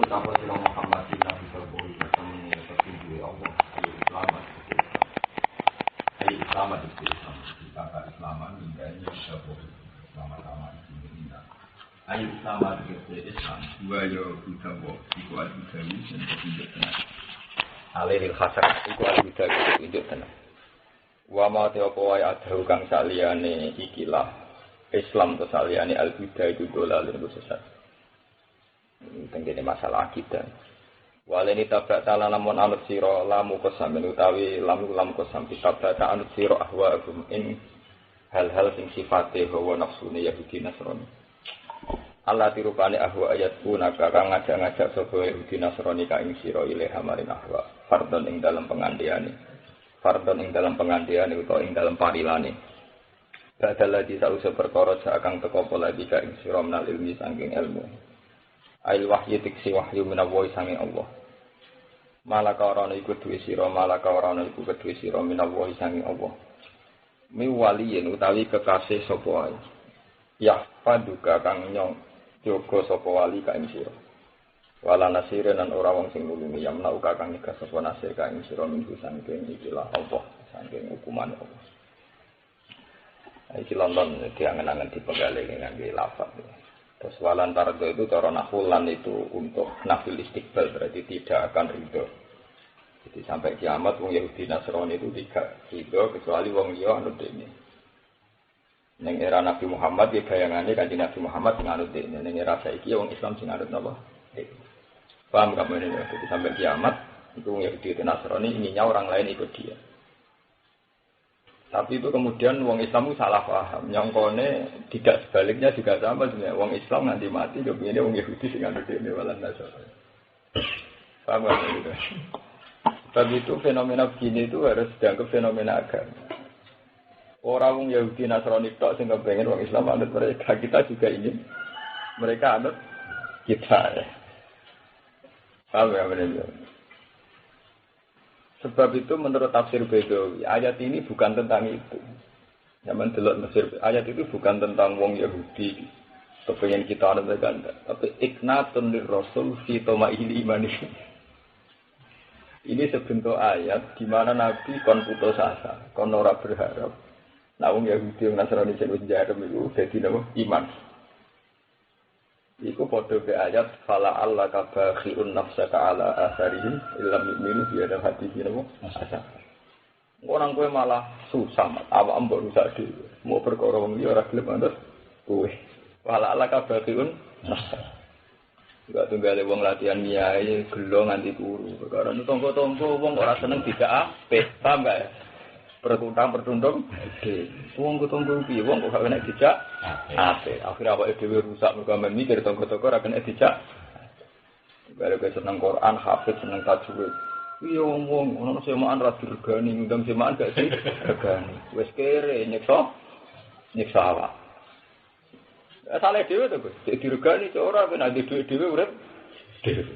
Ucapan sila Muhammad bin Nabi Sallallahu Alaihi Wasallam tertinggi Allah. Ayo Islam itu Islam. Kita akan Islaman menjadi Sallallahu Sama-sama di Indonesia. Ayo Islam itu Islam. Dua yo kita buat ikual kita ini dan tunjuk tenang. Alil khasar ikual kita tunjuk tenang. Wa ma teopo wae adhu kang saliyane ikilah Islam to saliyane al-huda itu dolalin sesat. Tenggene masalah akidah. Waleni tabrak salah lamun anut sira lamu kosam utawi lam kosam tabrak anut sira ahwa agum ing hal-hal sing sifate hawa nafsune Yahudi Nasrani. Allah dirupane ahwa ayat punaka kang ngajak-ngajak sapa Yahudi Nasrani ka ing sira ilaha maring ahwa fardon ing dalam pengandiane. Fardon ing dalam pengandiane utawa ing dalam parilane. Badal lagi sause perkara sakang teko pola dika ing sira menal ilmi saking ilmu. Ail wahyu tiksi wahyu minallahi sange Allah. Malaka orana iku duwe sira, malaka orana iku kedue sira minallahi sange Allah. Mi waliyin utawi kekasih sapa ae. Ya paduka kang nyong jaga sapa wali ka ing sira. Wala nasirin lan ora wong sing nulungi ya menawa kang nyegah sapa nasir ka ing sira minggu saking ikilah Allah, saking hukuman Allah. Iki London diangen-angen dipegale ngangge lafaz. Terus walan tardo itu cara nahulan itu untuk nafil istiqbal berarti tidak akan ridho. Jadi sampai kiamat wong Yahudi Nasrani itu tidak ridho kecuali wong liya anut dene. Ning era Nabi Muhammad ya bayangannya kanjeng Nabi Muhammad sing anut dene. Ning era saiki wong Islam sing anut napa? Paham kamu ini? Jadi sampai kiamat itu wong Yahudi Nasrani inginnya orang lain ikut dia. Tapi itu kemudian wong Islam itu salah paham. Nyongkone tidak sebaliknya juga sama sebenarnya. Wong Islam nanti mati kepinginnya wong Yahudi sing anut dene walan nasara. Paham kan itu? Tapi itu fenomena begini itu harus dianggap fenomena agama. Orang wong Yahudi Nasrani tok sing kepengen wong Islam anut mereka, kita juga ingin mereka anut kita. Paham ya benar? Sebab itu menurut tafsir Bedawi, ayat ini bukan tentang itu. Zaman delok Mesir, ayat itu bukan tentang wong Yahudi kepengen kita anut mereka, tapi iknatun lirrasul fi tamaihil imani. Ini sebentuk ayat di mana Nabi kon putus asa, kon ora berharap. Nah wong Yahudi yang Nasrani sing wis jarem iku dadi napa? Iman. Iku padha be ayat fala Allah kabakhiun nafsaka ala asarihim illam yu'minu bi hadal hadis napa asa. Orang kowe malah susah mat awak mbok rusak dhewe. Mau perkara wong liya ora gelem anut kowe. Fala Allah kabakhiun nafsaka. Enggak tunggale wong latihan miyae gelo nganti turu. Perkara tonggo-tonggo wong ora seneng tidak apik, paham gak ya? Perkutang pertundung wong tonggo piye wong kok gak kena dijak apik. Akhire awake dhewe rusak mergo men mikir tonggo-tonggo ora kena dijak. Gara-gara seneng Quran, hafid seneng tajwid. Piye wong ono semaan ra dirgani, ngundang semaan gak sih regani. Wis kere nyiksa awak. Asale dhewe to, Gus. Sik diregani cok ora ben ade dhewe urip dhewe.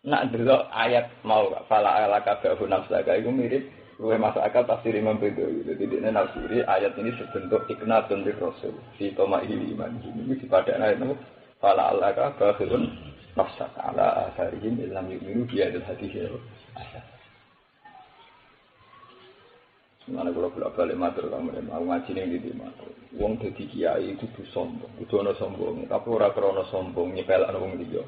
Nak delok ayat mau fala alaka ka nafsaka iku mirip luwih masuk akal tafsir Imam Bedawi. Jadi dene nafsiri ayat ini sebentuk iknatun lir rasul fi tamaihil iman. Ini dipadakna ayat itu fala alaka ka nafsaka ala asarihim illam yu'minu bi hadal hadis. Mana kalau balik matur kamu mau ngaji ning ndi matur. Wong dadi kiai kudu sombong, kudu ana sombong, tapi ora krana sombong nyepelakno wong liya.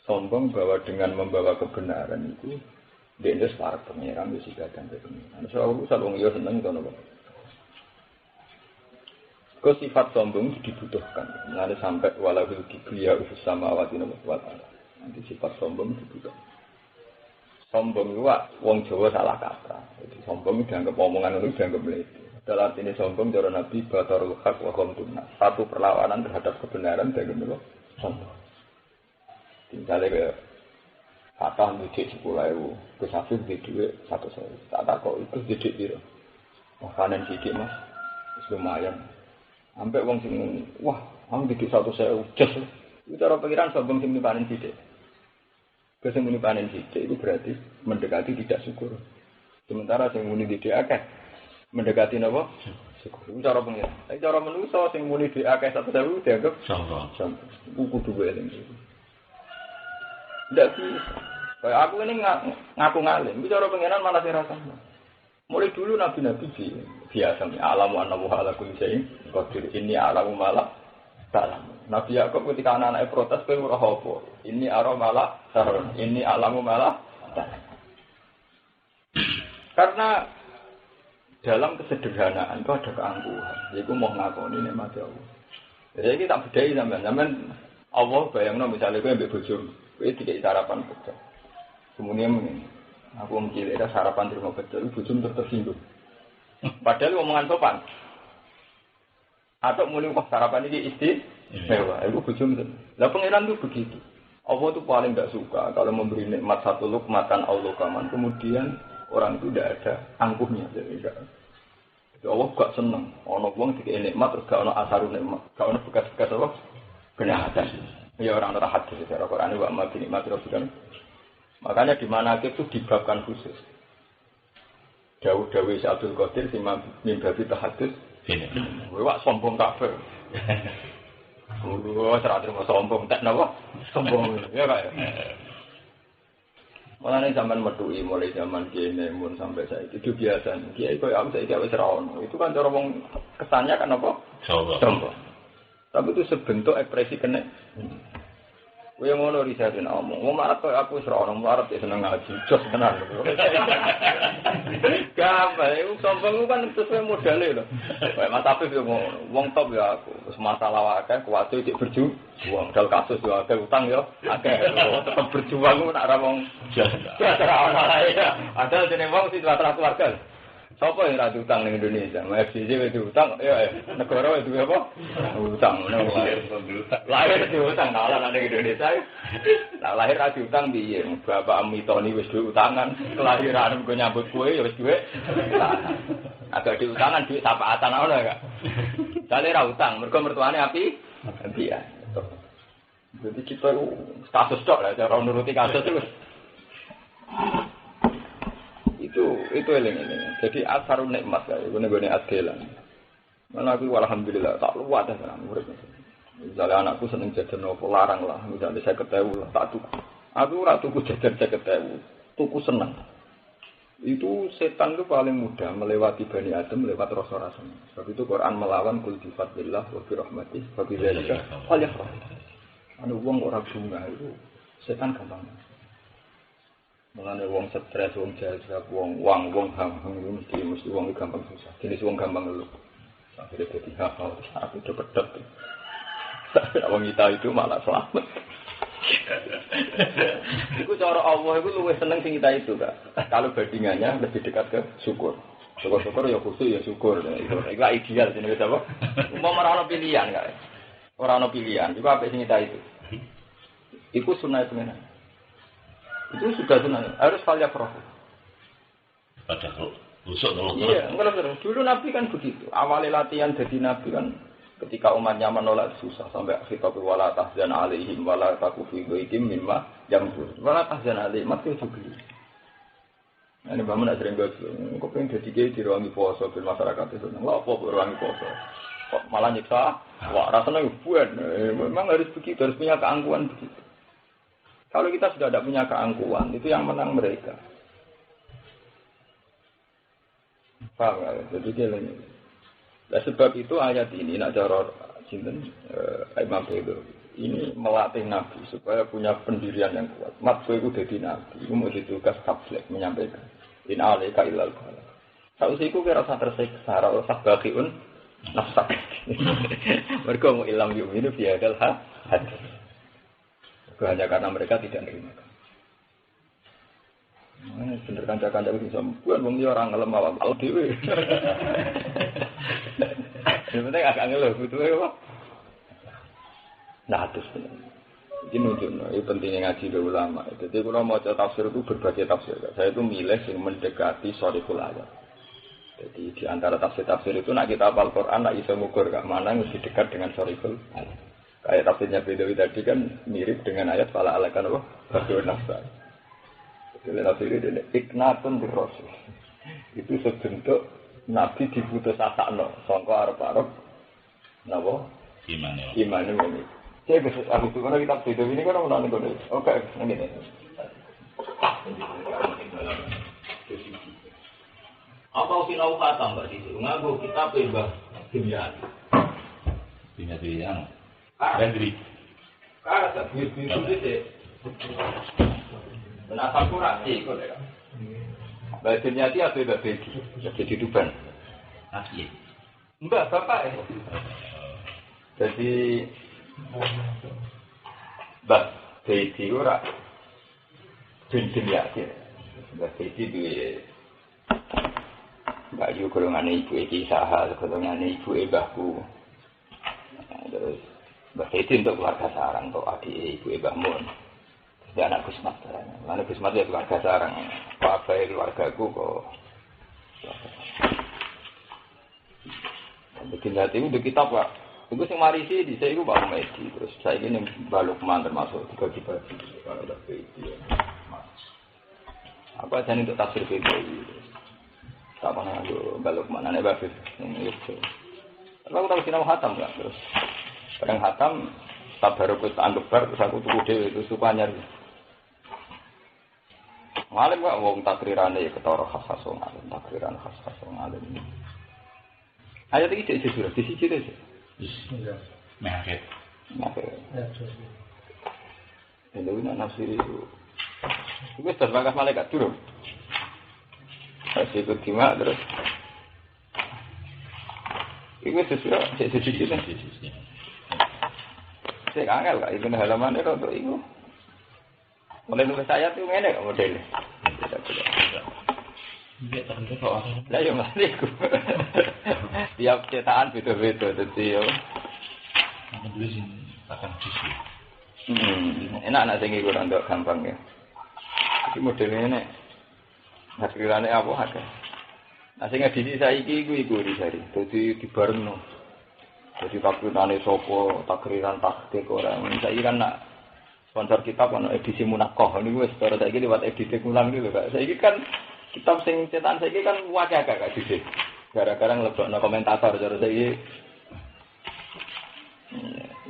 Sombong bahwa dengan membawa kebenaran itu dia para pengiran di sidang pengiran. Soal urusan wong liya seneng to napa. Kok sifat sombong dibutuhkan. Nanti sampai walau kibriya ufus samawati wa ta'ala. Nanti sifat sombong dibutuhkan. Sombong itu wong Jawa salah kaprah. Jadi sombong dianggap omongan itu dianggap meletu. Dalam arti ini sombong cara Nabi batarul haq wa ghamdun nas. Satu perlawanan terhadap kebenaran dianggap sombong. Misalnya ke Fatah didik 10.000, ke Safir didik 100.000. Tak kok itu didik dia. Makanan didik mas, lumayan. Sampai wong sing wah, kamu didik 100.000 jas. Itu cara pikiran sombong sing panen didik. Kesembunyi panen didik itu berarti mendekati tidak syukur. Sementara sing muni didik akeh mendekati napa? Iku cara pengen. Tapi cara manusa sing muni di akeh 100.000 dianggap sombong. Kudu duwe ning iki. Ndak bisa. Kayak aku ini ngaku ngalim, bicara pengenan malah saya rasanya. Mulai dulu nabi-nabi biasa nih, alamu anamu ala kulli syai'in qadir. Ini alamu malah salam. Nabi Yakub ketika anak-anaknya protes, kowe ora apa? Ini ara malah sarun. Ini alamu malah salam. Karena dalam kesederhanaan itu ada keangkuhan. Yaitu mau ngakoni nikmat Allah. Jadi kita bedai sampean Allah bayangno misalnya kowe mbek bojomu, kowe dikek sarapan pecel. Kemudian aku mengkira ada sarapan di rumah pecel, bujum tersinggung. Padahal omongan sopan. Atau mulai sarapan ini istimewa, itu bujum. Lah pengiran itu begitu. Allah itu paling tidak suka kalau memberi nikmat satu lukmatan Allah kaman, kemudian orang itu tidak ada angkuhnya. Jadi Allah gak seneng. Ono wong dikei nikmat terus gak ono asarun nikmat, gak ono bekas-bekas Allah kejahatan. Ya orang ora hadis secara Quran wa ma bi nikmat rabbikan. Makanya di mana itu dibabkan khusus. Dawu-dawu Abdul Qadir si mimbabi tahadus. Wah sombong kafir. Wah serat terima sombong tak napa? Sombong ya Kak. Mulane zaman medui mulai zaman kene mun sampai saiki itu biasa. Kiai koyo aku saiki wis ra ono. Itu kan cara wong kesannya kan apa? Sombong. Tapi itu sebentuk ekspresi kene. Kowe ngono risaten omong. Wong marep koyo aku wis ora ono marep seneng ngaji. Jos tenan. Gampang, iku sombong kan sesuai modale lho. Kayak Mas Afif yo ngono. Wong top ya aku. Wis masalah akeh kuwate cek berjuang. Dal kasus yo akeh utang yo akeh. Tetep berjuang nek ora wong ora ono ya. Ada jenenge wong sing keluarga. Sapa yang rada utang ning Indonesia? FCC wis utang, ya negara wis duwe apa? Utang ngono. Lahir diutang nang Indonesia. Lah lahir ra diutang piye? Bapak Amitoni wis duwe utangan, kelahiran kok nyambut kowe ya wis duwe. Agak diutangan duit sapaatan ngono ya, Kak. Dale ra utang, mergo mertuane api. Iya. Jadi kita kasus tok lah cara nuruti kasus itu. Itu eling-eling. Jadi asarun nikmat ya, gune-gune adelan. Mana aku alhamdulillah tak luat dah nang urip. Misalnya anakku seneng jajan opo larang lah, misalnya 50.000 lah tak tuku. Aku ora tuku jajan 50.000, tuku seneng. Itu setan itu paling mudah melewati Bani Adam lewat rasa-rasa. Sebab itu Quran melawan kul bi fadlillah wa bi rahmatih wa bi dzalika falyafrah. Anu wong ora bunga itu setan gampang. Mulane wong stres, wong jajak, wong ham-ham itu mesti wong gampang susah. Jenis wong gampang ngeluh. Sampai dadi hafal, aku cepet. Wong kita itu malah selamat. Iku cara Allah itu luwih seneng sing kita itu, Kak. Kalau bandingannya lebih dekat ke syukur. Syukur ya khusus ya syukur. Itu ideal jenenge apa? Mau ora ono pilihan, Kak. Ora ono pilihan. Iku apik sing kita itu. Iku sunah pengen. Itu sudah sunah. Harus kalian proses. Padahal busuk dulu. Iya, enggak. Dulu Nabi kan begitu. Awalnya latihan jadi Nabi kan ketika umatnya menolak susah sampai khitab wala tahzan alaihim wala takufi dhaikim mimma yamkur. Wala tahzan alaihim mati juga. Ini bapak nak sering gosip. Kok pengen jadi kiai di ruangi poso di masyarakat itu. Lah apa ruangi poso? Kok malah nyiksa? Wah rasanya buan. Memang harus begitu, harus punya keangkuhan begitu. Kalau kita sudah tidak punya keangkuhan, itu yang menang mereka. Paham ya? Jadi ini. Nah, sebab itu ayat ini nak cara sinten Imam Baido ini melatih Nabi supaya punya pendirian yang kuat. Mat kowe iku dadi nabi, iku mau ditugas tabligh menyampaikan. In alaika illal bala. Sausiku kira rasa tersiksa, rasa bagiun nafsak. Mergo mau ilam yu'minu fi hadal hadis. Hanya karena mereka tidak menerima. Bener kanca-kanca itu sampean wong liya ora ngelem awak dhewe. Yang penting agak ngeluh butuhe apa? Nah, terus ini nunjukno, ini pentingnya ngaji ke ulama. Jadi kalau mau tafsir itu berbagai tafsir. Saya itu milih yang mendekati shorihul ayat. Jadi di antara tafsir-tafsir itu nak kita hafal Quran, nak bisa mengukur ke mana yang lebih dekat dengan shorihul ayat. Kayak tafsirnya Bedawi tadi kan mirip dengan ayat fala alakan apa? Bagian nafsa. Jadi tafsir ini iknatun bir rasul. Itu sebentuk Nabi diputus asakno sangka arep-arep napa? Gimana? Gimana ini? Saya habis itu kalau kitab video ini kan orang nonton oke, ini. Apa sinau kata mbak di situ? Ngaku kitab Mbah Dimyati. Dimyati yang Ah, Hendri. karena tak bius-bius itu sih. Benar kurang sih kok ya. Mbah Dimyati atau Mbah Bedi? Jadi Tuban. Asli. Mbak, bapak ya. Jadi Mbah Bedi ora bin Dimyati. Mbah Bedi duwe Mbak Yu golongan ibu iki Sahal, golongan ibu mbahku. Terus Mbak Bedi untuk keluarga sarang, untuk adik ibu Mbah Mun. Jadi anak Gusmat. Anak Gusmat ya keluarga sarang. Apa keluargaku kok. Begini itu untuk kitab Pak. Itu yang marisi di saya itu Pak Medi. Terus saya ini Balukman termasuk dibagi-bagi. Kalau Mbak Bedi. Apa aja untuk tafsir Bedi. Tak pernah aku Balukman aneh bagus. Kalau aku tahu sinau hatam kan terus. Kadang hatam tak baru aku anggebar terus aku tuku dewe itu suka nyari. Ngalim gak wong takrirane ya ketara khas-khas wong alim, takriran khas-khas wong alim. Ayat iki cek surah di siji deh. Iya. Mehket. Ini nak nafsir itu. Itu sudah bagas malaikat turun. Kasih ikut gimana terus. Itu sesuai cek siji deh. Saya kangen kak, itu halaman itu untuk itu. Mulai nulis ayat itu ngene kok modelnya. Iya, ternyata kok. Lah ya mesti iku. Tiap cetakan beda-beda dadi yo. Aku dulu sih akan disi. Enak sing iku rada gampang ya. Iki modelnya nek hasilane apa akeh. Nah sing edisi saiki iku disari. Dadi dibarengno. Jadi takrirane sapa, takriran taktik ora. Saiki kan nak sponsor kitab ono edisi munakoh niku wis cara saiki liwat edisi ulang niku lho Kak. Saiki kan kitab sing cetakan saiki kan wae Kak edisi. Gara-gara nglebokno komentator cara saiki.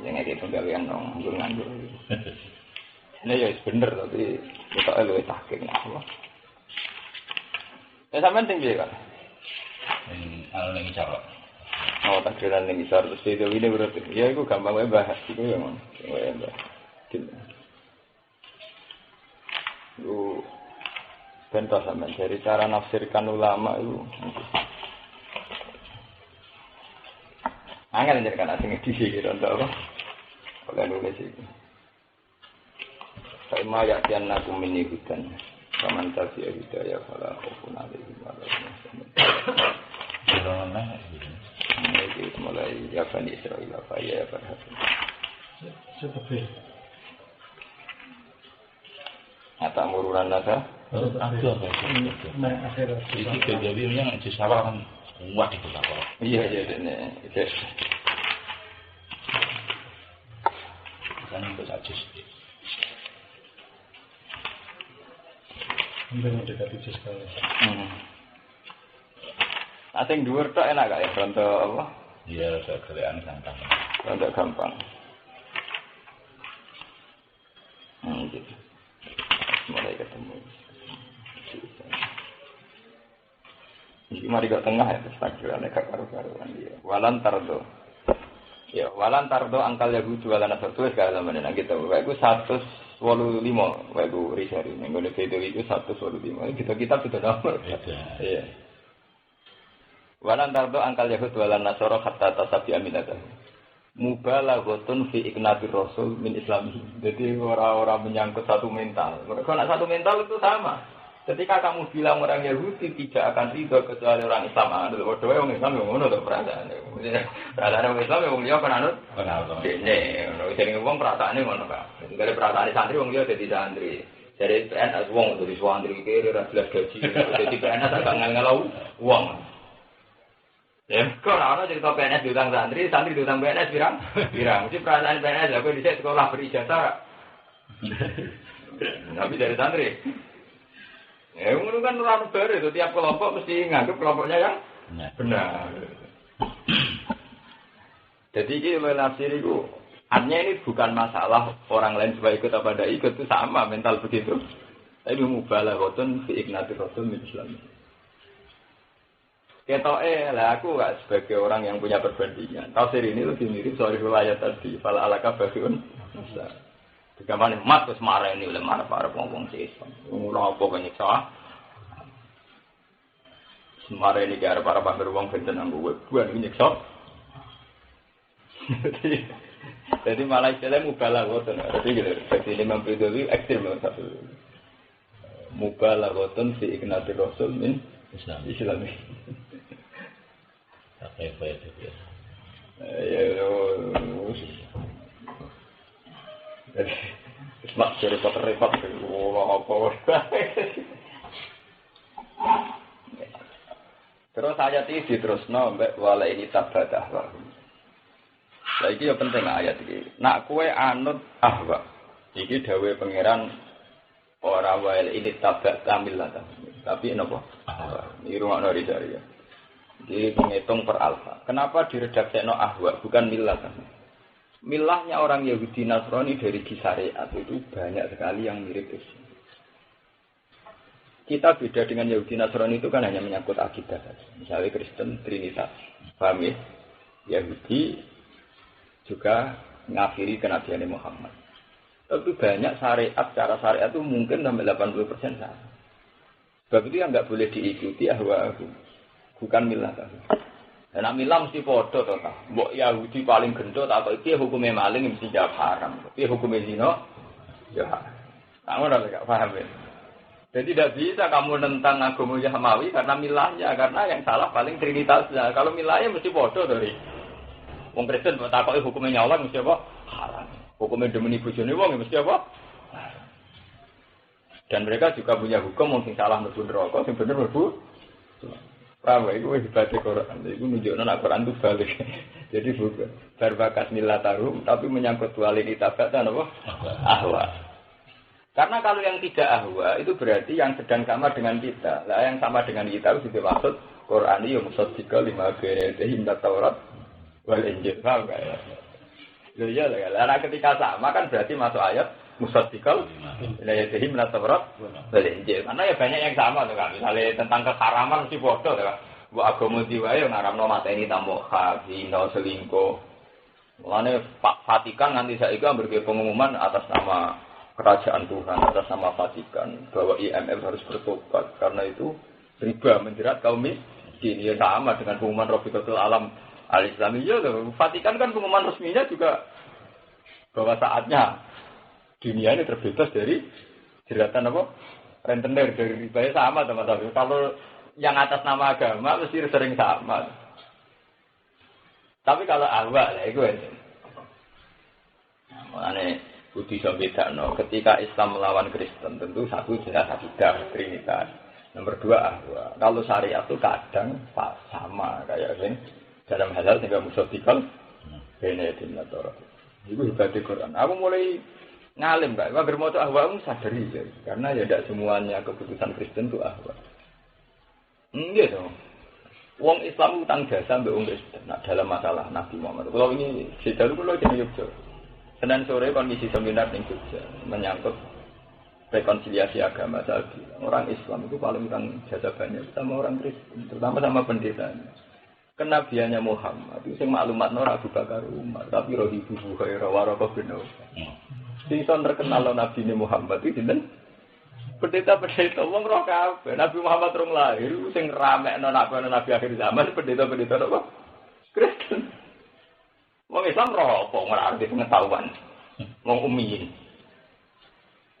Yang iki penggawean nang nganggur. Ini ya bener tapi ketoke luwih tahqiq apa. Sampeyan tinggi Kak. Anu ning cara. Oh, takdiran yang besar terus video ini berarti ya itu gampang banget bahas itu ya man, itu bentar sama dari cara nafsirkan ulama itu angin aja kan asing edisi gitu untuk apa oleh nulis itu saya mau yakin aku menirukan kaman tadi hidayah kalau aku nanti gimana itu mulai ya Bani Israil apa ya perhatian. Seperti. Ata mururan nasa. Ada apa? Nah, akhirnya. Ini kejadiannya di sawah kan kuat itu sawah. Iya ini. Kan itu saja. Mungkin dekat itu sekali. Asing dhuwur tok enak gak ya contoh apa? Iya, gerakan gampang. Contoh gampang. Gitu. Mulai ketemu. Ini mari ke tengah ya, takdirane gak karo-karoan dia. Walan tardo. Ya, walan tardo angkal Yahudi walan Nasrani wis gak sampeyan nang kita. Wae iku 185, wae iku risari ning ngene video itu 185. Kita sudah nomor. Iya. Walan tardo angkal Yahud walan Nasara hatta tasabi aminatah. Mubalaghotun fi iknatir rasul min islamihi. Jadi orang-orang menyangkut satu mental. Mereka nak satu mental itu sama. Ketika kamu bilang orang Yahudi tidak akan ridho kecuali orang Islam, anut. Waduh, orang Islam yang ngono to perasaan. Perasaan orang Islam yang liya kan anut. Dene, ono sing wong perasaane ngono Kak. Jadi perasaan santri wong liya dadi santri. Jadi PNS wong dadi santri kira ora jelas gaji. Jadi PNS agak ngelau wong. Ya, kok ana cerita PNS diutang santri, santri diutang PNS pirang? Mesti perasaan PNS aku di sekolah berijazah. Tapi dari santri. Ya, ngono kan ora bener itu tiap kelompok mesti nganggep kelompoknya yang benar. Jadi ini menafsir itu, artinya ini bukan masalah orang lain supaya ikut apa tidak ikut, itu sama mental begitu. Tapi mubalaghatun fi ignati rasul min Islam. Ketoke lah aku gak sebagai orang yang punya perbandingan. Tafsir ini lebih mirip soal riwayat tadi. Fala alaka bagiun. Digamane mat wis mareni oleh marah-marah wong-wong Islam. Ora apa kene salah. Mareni karo para pamir wong benten anggo buan nyiksa. Jadi malah istilah mubalaghatun. Jadi Imam Ridhowi ekstrem satu. Mubalaghatun fi ignati rasul min Islam. Apa itu ya? Jadi, mak repot-repot, apa? Terus ayat ini diterusno mbek wala ini tabadah. Lah iki ya penting ayat iki. Nak kowe anut ahwa. Iki dawuhe pangeran ora wala ini tabah kamillah. Tapi napa? Niru ana dari ya. Jadi menghitung per alfa. Kenapa diredaksekno ahwa bukan millah? Millahnya orang Yahudi Nasrani dari syariat itu banyak sekali yang mirip Islam. Kita beda dengan Yahudi Nasrani itu kan hanya menyangkut akidah saja. Misalnya Kristen Trinitas, paham ya? Yahudi juga ngafiri kenabian Muhammad. Tapi banyak syariat, cara syariat itu mungkin sampai 80% sama. Sebab itu yang nggak boleh diikuti ahwa. Bukan milah kan. Nah milah mesti podo toh tak. Mbok Yahudi paling gendut atau itu hukumnya maling mesti jawab haram. Tapi hukumnya zina ya haram. Kamu udah nggak paham ya. Jadi tidak bisa kamu tentang agama Yahmawi karena milahnya, karena yang salah paling trinitasnya. Kalau milahnya mesti podo dari. Wong Kristen buat takoki hukumnya nyolong mesti apa? Haram. Hukumnya demeni bojone wong mesti apa? Haram. Dan mereka juga punya hukum mungkin salah mlebu neraka, sing bener mlebu. Prawa itu hebat Quran. Itu nunjukno nek Quran itu balik. Jadi bukan berbakas milah tarum tapi menyangkut walid tabatan apa? Ahwa. Karena kalau yang tidak ahwa itu berarti yang sedang sama dengan kita. Lah yang sama dengan kita itu dimaksud Quran itu musaddiqa lima bayna Taurat wal Injil. Paham enggak ya? Loh iya lah. Karena ketika sama kan berarti masuk ayat musaddiqal la yatihim la Taurat wal Injil. Karena ya banyak yang sama tuh kan. Misalnya tentang keharaman mesti bodoh tuh kan. Mbok agama diwae ngaramno mateni tamu zina selingkuh. Mulane Pak Vatikan nganti saiki ambek pengumuman atas nama kerajaan Tuhan, atas nama Vatikan bahwa IMF harus bertobat karena itu riba menjerat kaum miskin. Ya sama dengan pengumuman Rabiqatul Alam Al-Islamiyah. Vatikan kan pengumuman resminya juga bahwa saatnya dunia ini terbebas dari jeratan apa? Rentenir dari riba sama teman-teman. Kalau yang atas nama agama mesti sering sama. Tapi kalau ahwa lah itu aja. Makanya budi sombedakno ketika Islam melawan Kristen tentu satu jelas akidah Trinitas. Nomor dua ahwa. Kalau syariat itu kadang sama kayak ini dalam halal sehingga musaddiqal benedim Taurat. Itu hebat Quran. Aku mulai ngalim Pak, agar mau ahwa sadari ya. Karena ya tidak semuanya keputusan Kristen itu ahwa. Enggak dong. Wong Islam utang jasa mbek wong Kristen dalam masalah Nabi Muhammad. Kalau ini sejauh kalau jadi Yogyakarta. Senin sore kondisi seminar di Jogja menyangkut rekonsiliasi agama tadi. Orang Islam itu paling utang jasa banyak sama orang Kristen, terutama sama pendetanya. Kenabiannya Muhammad itu sing maklumat Nur Abu Bakar Umar, tapi rohibu Buhairah waraqah bin Auf. Sing terkenal Nabi Muhammad itu sinten? Pendeta-pendeta wong roh kabeh. Nabi Muhammad rong lahir sing ramekno nabi akhir zaman pendeta-pendeta apa? Kristen. Wong Islam roh apa ora arti pengetahuan. Wong ummiyin.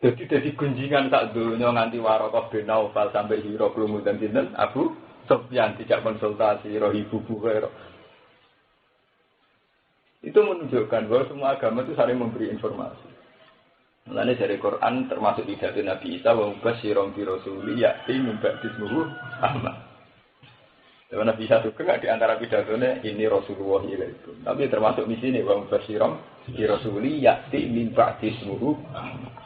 Jadi gunjingan sak donya nganti Waraqah bin Naufal sampai Hira klumudan sinten Abu Sufyan tidak konsultasi rohibu Buhairah. Itu menunjukkan bahwa semua agama itu saling memberi informasi. Mulane dari Quran termasuk pidato Nabi Isa wa mubasyiran bi rasuli ya'ti min ba'di ismuhu Ahmad. Dewan Nabi Isa juga di antara pidatone ini Rasulullah ilaikum. Tapi termasuk di sini wa mubasyiran bi rasuli ya'ti min ba'di ismuhu Ahmad.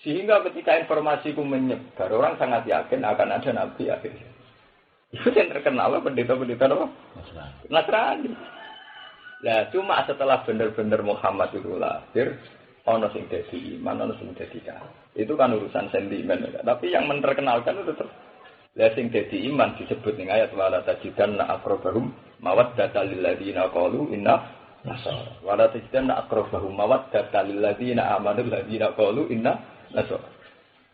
Sehingga ketika informasi itu menyebar, orang sangat yakin akan ada Nabi akhir. Itu yang terkenal pendeta-pendeta apa? Nasrani. Lah cuma setelah benar-benar Muhammad itu lahir, ono sing dadi iman, ono sing dadi kafir. Itu kan urusan sentimen. Tapi yang menerkenalkan itu tetap lah sing dadi iman disebut ning ayat wala tajidanna aqrabahum mawaddatan lil ladzina qalu inna nasara. Wala tajidanna aqrabahum mawaddatan lil ladzina amanu ladzina qalu inna nasara.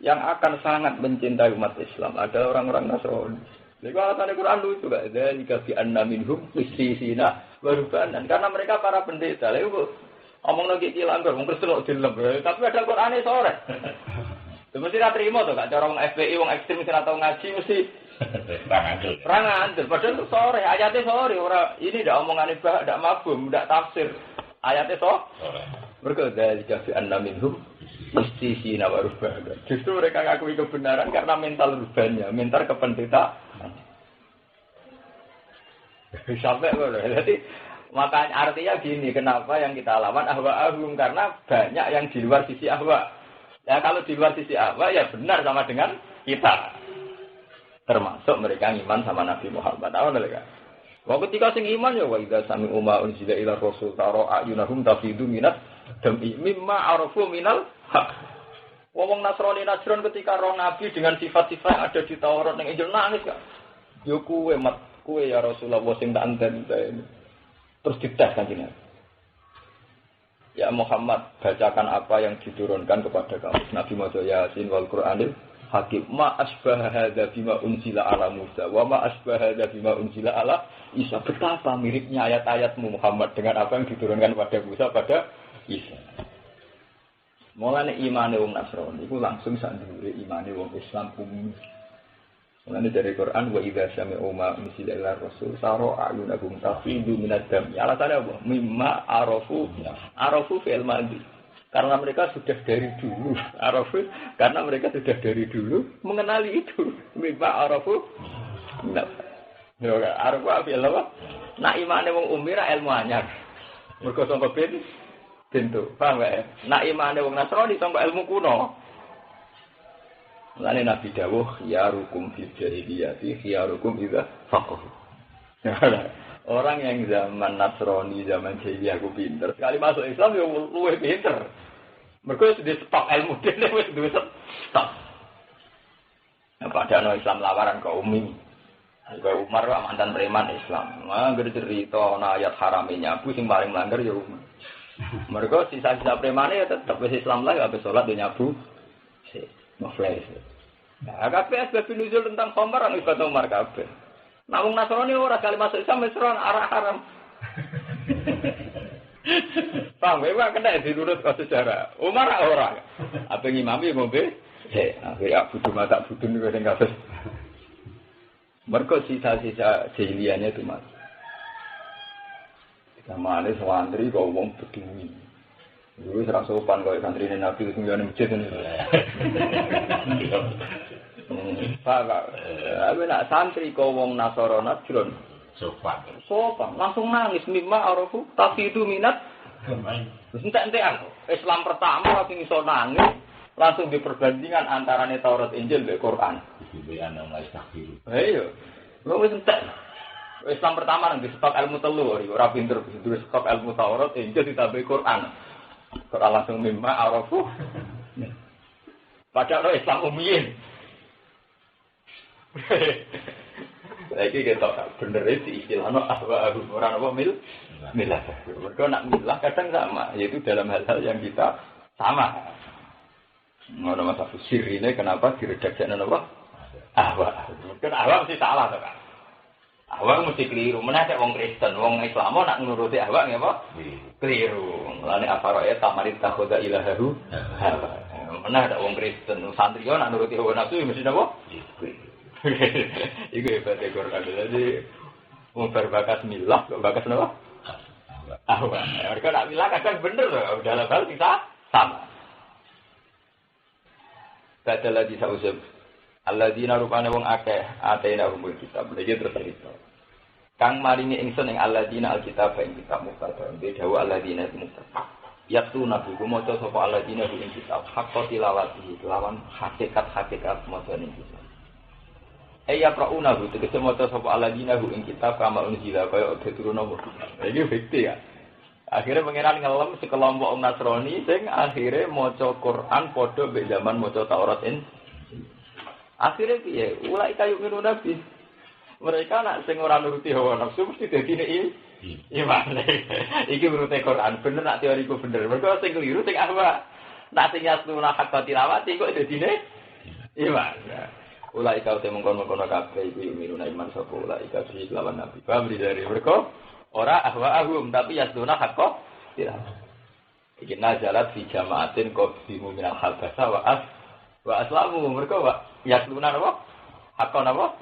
Yang akan sangat mencintai umat Islam adalah orang-orang Nasrani. Jadi alasan Al-Quran lucu gak? Dzalika bi anna minhum qissisina wa rubanan. Karena mereka para pendeta. Lalu omong lagi kilanggar, wong Kristen kok dilem. Tapi ada Qur'ane sore. Mesti ra trimo to, gak cara wong FPI, wong ekstrem sing atau ngaji mesti perang andel. Padahal sore, ayatnya sore ora ini ndak omongane bah, ndak mabum, ndak tafsir. Ayatnya sore. Mergo dzalika bi anna minhum qissisina wa rubanan. Justru mereka ngakui kebenaran karena mental rubannya, mental kependeta. Sampai loh. Jadi makanya artinya gini, kenapa yang kita lawan ahwa-ahum karena banyak yang di luar sisi ahwa. Ya kalau di luar sisi ahwa ya benar sama dengan kita. Termasuk mereka iman sama Nabi Muhammad. Tahu mereka. Waktu ketika sing iman ya wa idza sami'u ma unzila ila rasul tara ayunahum tafidu minat dami mimma arafu minal haq. Wong Nasrani ketika roh Nabi dengan sifat-sifat yang ada di Taurat ning Injil nangis gak? Yo kuwe ya Rasulullah sing tak enten terus dites kanjeng. Ya Muhammad, bacakan apa yang diturunkan kepada kamu. Nabi maca Yasin wal Qur'anil Hakim. Ma asbaha hadza bima unzila ala Musa wa ma asbaha hadza bima unzila ala Isa. Betapa miripnya ayat-ayatmu Muhammad dengan apa yang diturunkan kepada Musa pada Isa. Mulane imane wong Nasrani iku langsung sak dhuwure imane wong Islam umum. Mulane dari Quran wa idza sami'u ma unzila ila rasul saro ayunahum tafidu minad dam. Alasannya apa? Mimma arafu fi'il madhi. Karena mereka sudah dari dulu karena mereka sudah dari dulu mengenali itu. Mimma arafu. Nah, yo arafu fi'il apa? Nak imane wong umira ilmu anyar. Mergo sangka pintu. Paham gak? Nak imane wong Nasrani sangka ilmu kuno. Mulane Nabi dawuh khiyarukum fil jahiliyati khiyarukum idza faqahu. Orang yang zaman Nasrani, zaman jahiliyah ku pinter, sekali masuk Islam yo luwih pinter. Mergo sudah stok ilmu dene wis duwe stok. Nah, padahal Islam lawaran ke Umi. Ke Umar mantan preman Islam. Mangger cerita ana ayat harame nyabu sing paling melanggar ya Umar. Mergo sisa-sisa premane ya tetep wis Islam lah habis salat yo nyabu. Maflais. Nah, kabeh sebab nuzul tentang khamar anu ibadah Umar kabeh. Nah, wong Nasrani ora kali masuk Islam wis arah haram. Paham ya, kena dirurut ke sejarah. Umar ora. Apa ngimami ngombe? Ya butuh mata butuh niku sing kabeh. Mergo sisa-sisa jahiliyahnya itu Mas. Kamane santri kok wong bedui. Dulu serang sopan kalau santri ini Nabi itu nggak masjid ini. Pak, tapi nak santri kau wong Nasoro Najron sopan, langsung nangis mimma arafu tapi itu minat. Entek-entekan Islam pertama lagi iso nangis, langsung diperbandingan antara Taurat Injil dan Quran. Ayo, lo wis entek. Islam pertama nang di stok ilmu telu, ora pinter di stok ilmu Taurat Injil ditambah Quran. Kalau langsung mimma arafu. Padahal Islam umiyin. Lagi kita bener itu istilahnya ahwa orang apa milah. Mereka nak milah kadang sama, yaitu dalam hal-hal yang kita sama. Ngono masa fusir ini kenapa diredaksikan apa? Ahwa. Kan ahwa mesti salah tuh kan. Ahwa mesti keliru. Mana ada orang Kristen, orang Islam nak nuruti ahwa apa? Keliru. Mulane afaroe tamarit takhoda ilahahu. Mana ada orang Kristen, santri nak nuruti hawa nafsu mesti apa? Iku hebat ekor kabeh. Jadi wong berbakat milah, kok bakat napa? Ahwa. Mereka nak milah kadang bener loh, dalam hal kita sama. Kata lagi sausep. Alladzina rupane wong akeh atena umul kitab. Lagi terus cerita. Kang maringi ingsun ing alladzina alkitab ing kitab muqaddam. Dewa alladzina muqaddam. Yaitu nabi ku maca sapa alladzina ing kitab haqqa tilawati lawan hakikat-hakikat maca ning kitab. Ya prauna bu tegese maca sapa aladina hu ing kitab kama unjila kaya diturunno apa. Iki fikih ya. Akhirnya pangeran ngelem sekelompok orang Nasrani sing akhirnya maca Quran padha mbek zaman maca Taurat in. Akhirnya piye? Ulai kayu minu nabi. Mereka nak sing ora nuruti hawa nafsu mesti dadi iman. Iki menurut Quran bener nak teoriku bener. Mergo sing keliru sing ahwa. Nak sing yasuna hakka tilawati kok dadine iman. Ulai kau temu kono-kono kabeh iki miruna iman sapa ulai kabeh lawan nabi. Paham dari mereka ora ahum tapi yasuna hakka tilawati. Iki nazalat fi jamaatin qadimu minal habasa wa aslamu mereka yasuna apa? Hakka napa?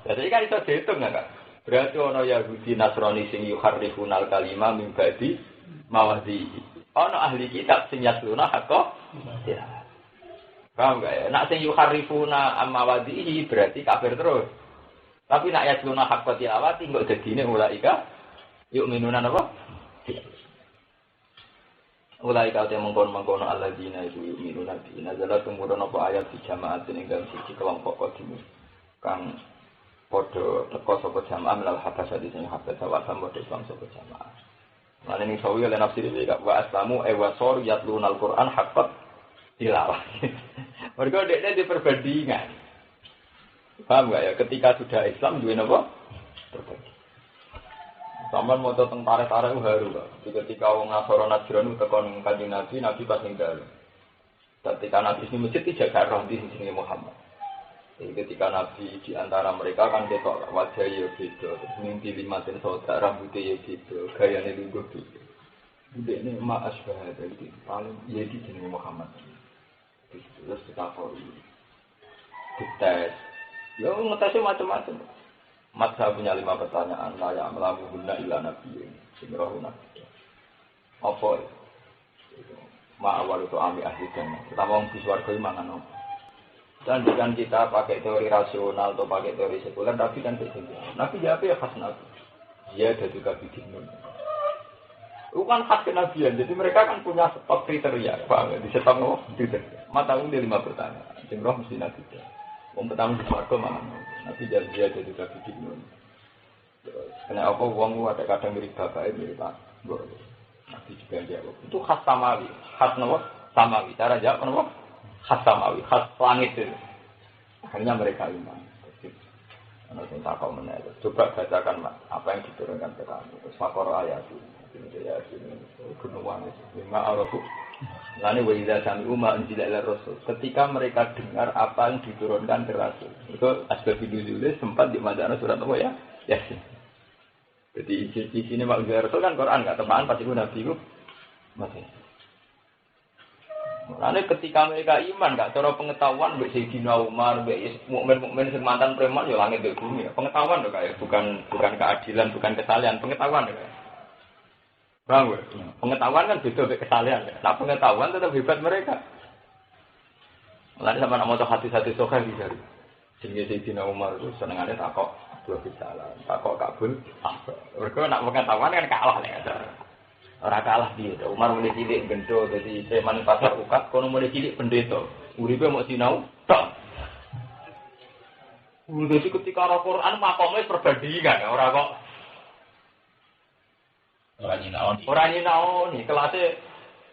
Jadi kan iso dihitung enggak? Berarti ana Yahudi Nasrani sing yuharrifunal kalima min ba'di mawadhi. Ana ahli kitab sing yasuna hakka tilawati. Paham gak ya? Nak sing yuharifuna amawadihi berarti kafir terus. Tapi nak yasluna haqqa tilawati kok dadine ulaika yu'minuna apa? Ulaika te mengkon-mengkono alladzina yu'minuna bi nazala tumurun apa ayat di jamaatin ing dalem siji kelompok kodimu. Kang padha teka sapa jamaah melal habasa di sing habasa wa sambo Islam sapa jamaah. Lan ning sawi lan nafsi iki wa aslamu wa sor yatlunal Qur'an haqqa tilawah. Mereka dia perbandingan. Paham enggak ya? Ketika sudah Islam duwe napa? Perbandingan. Sampeyan mau tentang tarik-tarik haru kok. Ketika wong Nasrani Najran tekan Kanjeng Nabi, Nabi pas ning dalem. Ketika Nabi di masjid tidak roh di sini Muhammad. Jadi ketika Nabi di antara mereka kan ketok wajah ya beda, mimpi limatin saudara rambutnya ya beda, gayane lungguh beda. Budene ma asbah dari paling ya di sini Muhammad. Terus kita dites. Ya ngetesnya macam-macam. Masa punya 5 pertanyaan. Layak melamu guna ila nabi. Sinrohu nabi. Apa itu? Ma'awal itu ami ahli jannah. Kita mau di suarga mangan apa? Dan bukan kita pakai teori rasional atau pakai teori sekuler. Tapi kan berbeda. Nabi jawab ya khas nabi. Dia ada juga bikin nun. Bukan khas kenabian, jadi mereka kan punya stok kriteria, Pak. Di stok no kriteria. Mata dia 5 pertanyaan. Jumlah mesti nabi. Wong pertama di swarga mana? Nabi dia ada juga bikin nun. Terus kena apa? Wong ada kadang mirip bapak, mirip pak. Nabi juga jawab. Itu khas samawi, khas no samawi. Cara jawab no khas samawi, khas langit itu. Akhirnya mereka iman. Karena saya tahu menel. Coba bacakan apa yang diturunkan ke kamu. Terus fakor ayat itu. Ya sini gunungan itu lima arafu. Lalu wajah kami umat menjadi rasul. Ketika mereka dengar apa yang diturunkan ke rasul, itu asbab nuzul sempat di Madinah surat apa ya? Yasin. Jadi di sini maksudnya rasul kan Quran nggak teman pasti guna nabi itu masih. Lalu ketika mereka iman nggak cara pengetahuan Sayyidina Umar, mukmin mantan preman ya langit dan bumi. Pengetahuan loh kayak bukan keadilan, bukan kesalahan, pengetahuan loh kayak. Bang, pengetahuan kan beda dengan kesalahan. Nah, pengetahuan tetap hebat mereka. Lalu sama nak mau hati-hati sokan dicari. Sehingga Sayyidina Umar itu senengannya takok dua kesalahan, takok kabul. Mereka nak pengetahuan kan kalah nih. Orang kalah dia. Umar mulai cilik gendo, jadi preman pasar ukat. Kono mulai cilik pendeta. Uripe mau sinau, tak. Jadi ketika Al-Quran makomnya perbandingan, orang kok. Orang nyinaoni, kelasnya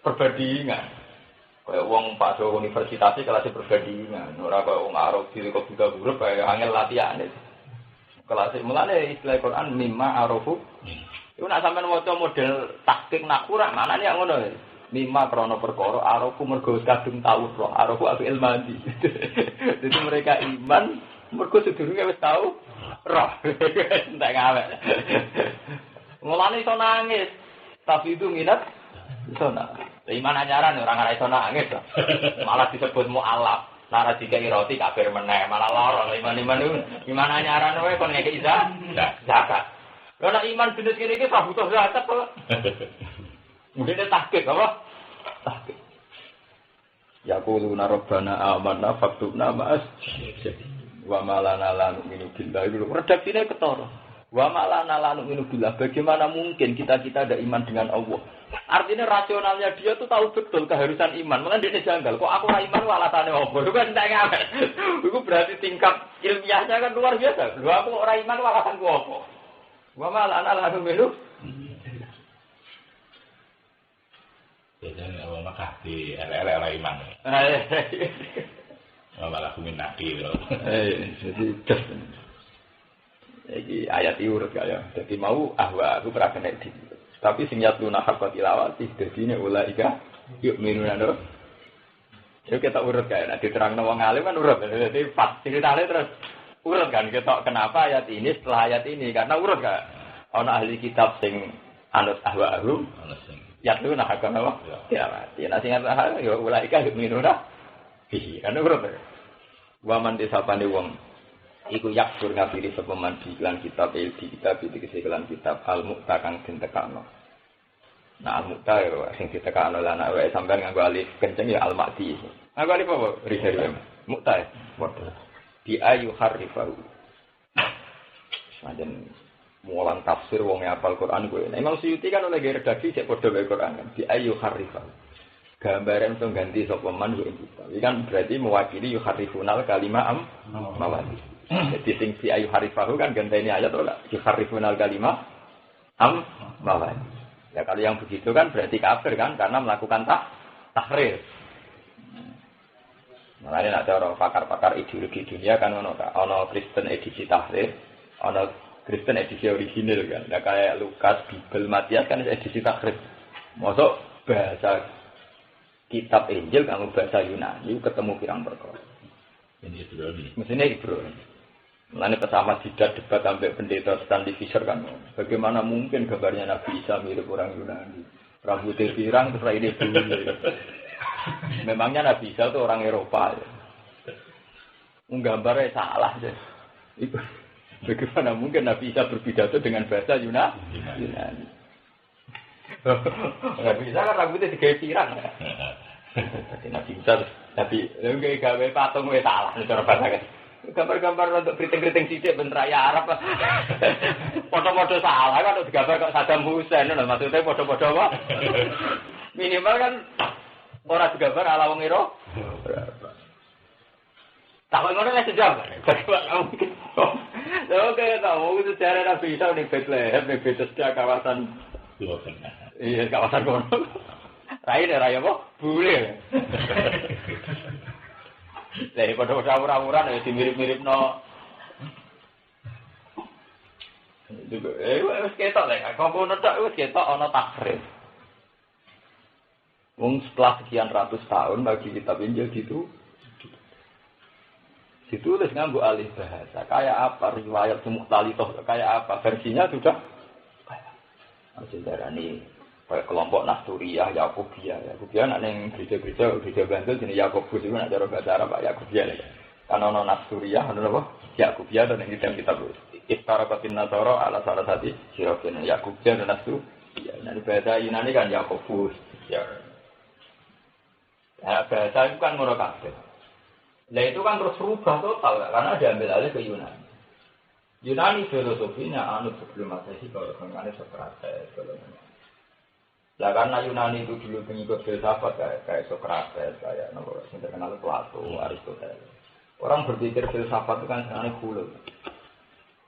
perbandingan. Kayak uang Pak Do Universitas kelasnya perbandingan. Orang kayak uang Arab di kok juga huruf kayak angel latihan itu. Kelasnya mulane istilah Quran mimma arafu. Itu nak sampean maca model taktik nakura mana nih yang ngono. Mimma krana perkara arafu mergo kadung tau roh. Arafu afi ilmadi. Jadi mereka iman mergo sedurunge wis tau roh. Entek ngawek. Mulane iso nangis, tapi itu minat iso nangis. Iman anyaran orang ora iso nangis. Malah disebut mu'alaf. Lara dikai roti kafir meneh, malah lara. Iman anyaran wae kon ngeki zakat. Kalau iman jenis kene iki ora butuh zakat kok. Mungkin tahqiq apa? Tahqiq. Yaquluna rabbana amanna faktubna ma'as wa malana la nu'minu billahi. Redaksine ketara. Wa malana lanu minu billah. Bagaimana mungkin kita ada iman dengan Allah? Artinya rasionalnya dia tuh tahu betul keharusan iman. Malah dia janggal. Kok aku ora iman walatane apa? Itu kan tidak ngamen. Itu berarti tingkat ilmiahnya kan luar biasa. Lho aku ora iman walatanku apa? Wa malana lanu minu. Jadi awal maka di LL iman. Malah aku minati loh. Jadi ayat itu urut kaya. Jadi mau ahwa aku pernah kena di. Tapi sing yatluna haqqa tilawati dadine ulaika yu'minuna no. Yo kita urut kaya nek diterangno wong alim kan urut. Jadi pas ceritane terus urut kan ketok kenapa ayat ini setelah ayat ini karena urut kan. Ana ahli kitab sing anut ahwa ahum Ana sing yatluna haqqa no. Ya mati. Nek sing anut yo ulaika yu'minuna bihi. Kan urut. Wa man disapane wong iku yakfur ngafiri sapa man iklan kitab di kitab iki iklan kitab al-muqta kang ditekakno. Nah al-muqta sing ditekakno lan awake sampean nganggo alif kenceng ya al-maqdi. Nganggo alif apa? Risale. Muqta. Waduh. Di ayu harifahu. Sajen mulang tafsir wong hafal Quran kuwi. Nah, Imam Suyuti kan oleh redaksi cek padha wae Quran kan. Di ayu harifahu. Gambaran untuk ganti sapa man kuwi kita. Iki kan berarti mewakili yuharifunal kalimah mawadi. Jadi sing si ayu harifahu kan ganteni ayat ora yuharifunal kalimah mawadi. Ya kalau yang begitu kan berarti kafir kan karena melakukan tahrif. Makanya nak cara pakar-pakar ideologi dunia kan ono Kristen edisi tahrif, ono Kristen edisi original kan. Nah, kayak Lukas, Bible, Matias kan edisi tahrif. Masuk bahasa kitab Injil kamu bahasa Yunani ketemu pirang perkara. ini Ibrani. Mestinya Ibrani. Mulane pesama didat debat sampai pendeta Stanley Fisher kan. Bagaimana mungkin gambarnya Nabi Isa mirip orang Yunani? Rambutnya pirang terus ini bulu. Memangnya Nabi Isa itu orang Eropa ya. Gambarnya salah deh. Bagaimana mungkin Nabi Isa berpidato dengan bahasa Yunani? Nabi Isa kan rambutnya digawe pirang ya. Jadi Nabi Isa Nabi lha gawe patung wis salah cara bahasa. Gambar-gambar untuk keriting-keriting sithik ben raya Arab. Foto-foto salah kan digambar kok Saddam Hussein lho maksudnya foto-foto apa? Minimal kan ora digambar ala wong Eropa. Tak ngono wis sejam. Oke, tahu sejarah Nabi Isa ning Bethlehem, ning Bethesda kawasan iya, kawasan kono. Rai raya apa? Bule. Dari pada ura-uran ya dimirip-miripno. Wis ketok lek komponen tok wis ketok ana takrif. Wong setelah sekian ratus tahun bagi kitab Injil gitu ditulis nganggo alih bahasa. Kayak apa riwayat Mukhtalitoh kayak apa versinya sudah sejarah ini kayak kelompok Nasturiyah, Yakubiyah. Yakubiyah nak ning gereja Bantul jenenge Yakobus iku nak cara bahasa Arab Yakubiyah. Kan ono Nasturiyah, ono apa? Yakubiyah dan ing kitab Iftaraqatin Nasara ala salah satu sirofin Yakubiyah dan Nasturiyah. Nah bahasa Yunani kan Yakobus. Ya. Nah, bahasa itu kan ngono kabeh. Lah itu kan terus berubah total karena diambil alih ke Yunani. Yunani filosofinya anut sebelum Masehi kalau mengenai Sokrates kalau lah karena Yunani itu dulu pengikut filsafat kayak Sokrates, kayak nomor yang terkenal Plato, Aristoteles. Orang berpikir filsafat itu kan sebenarnya hulul.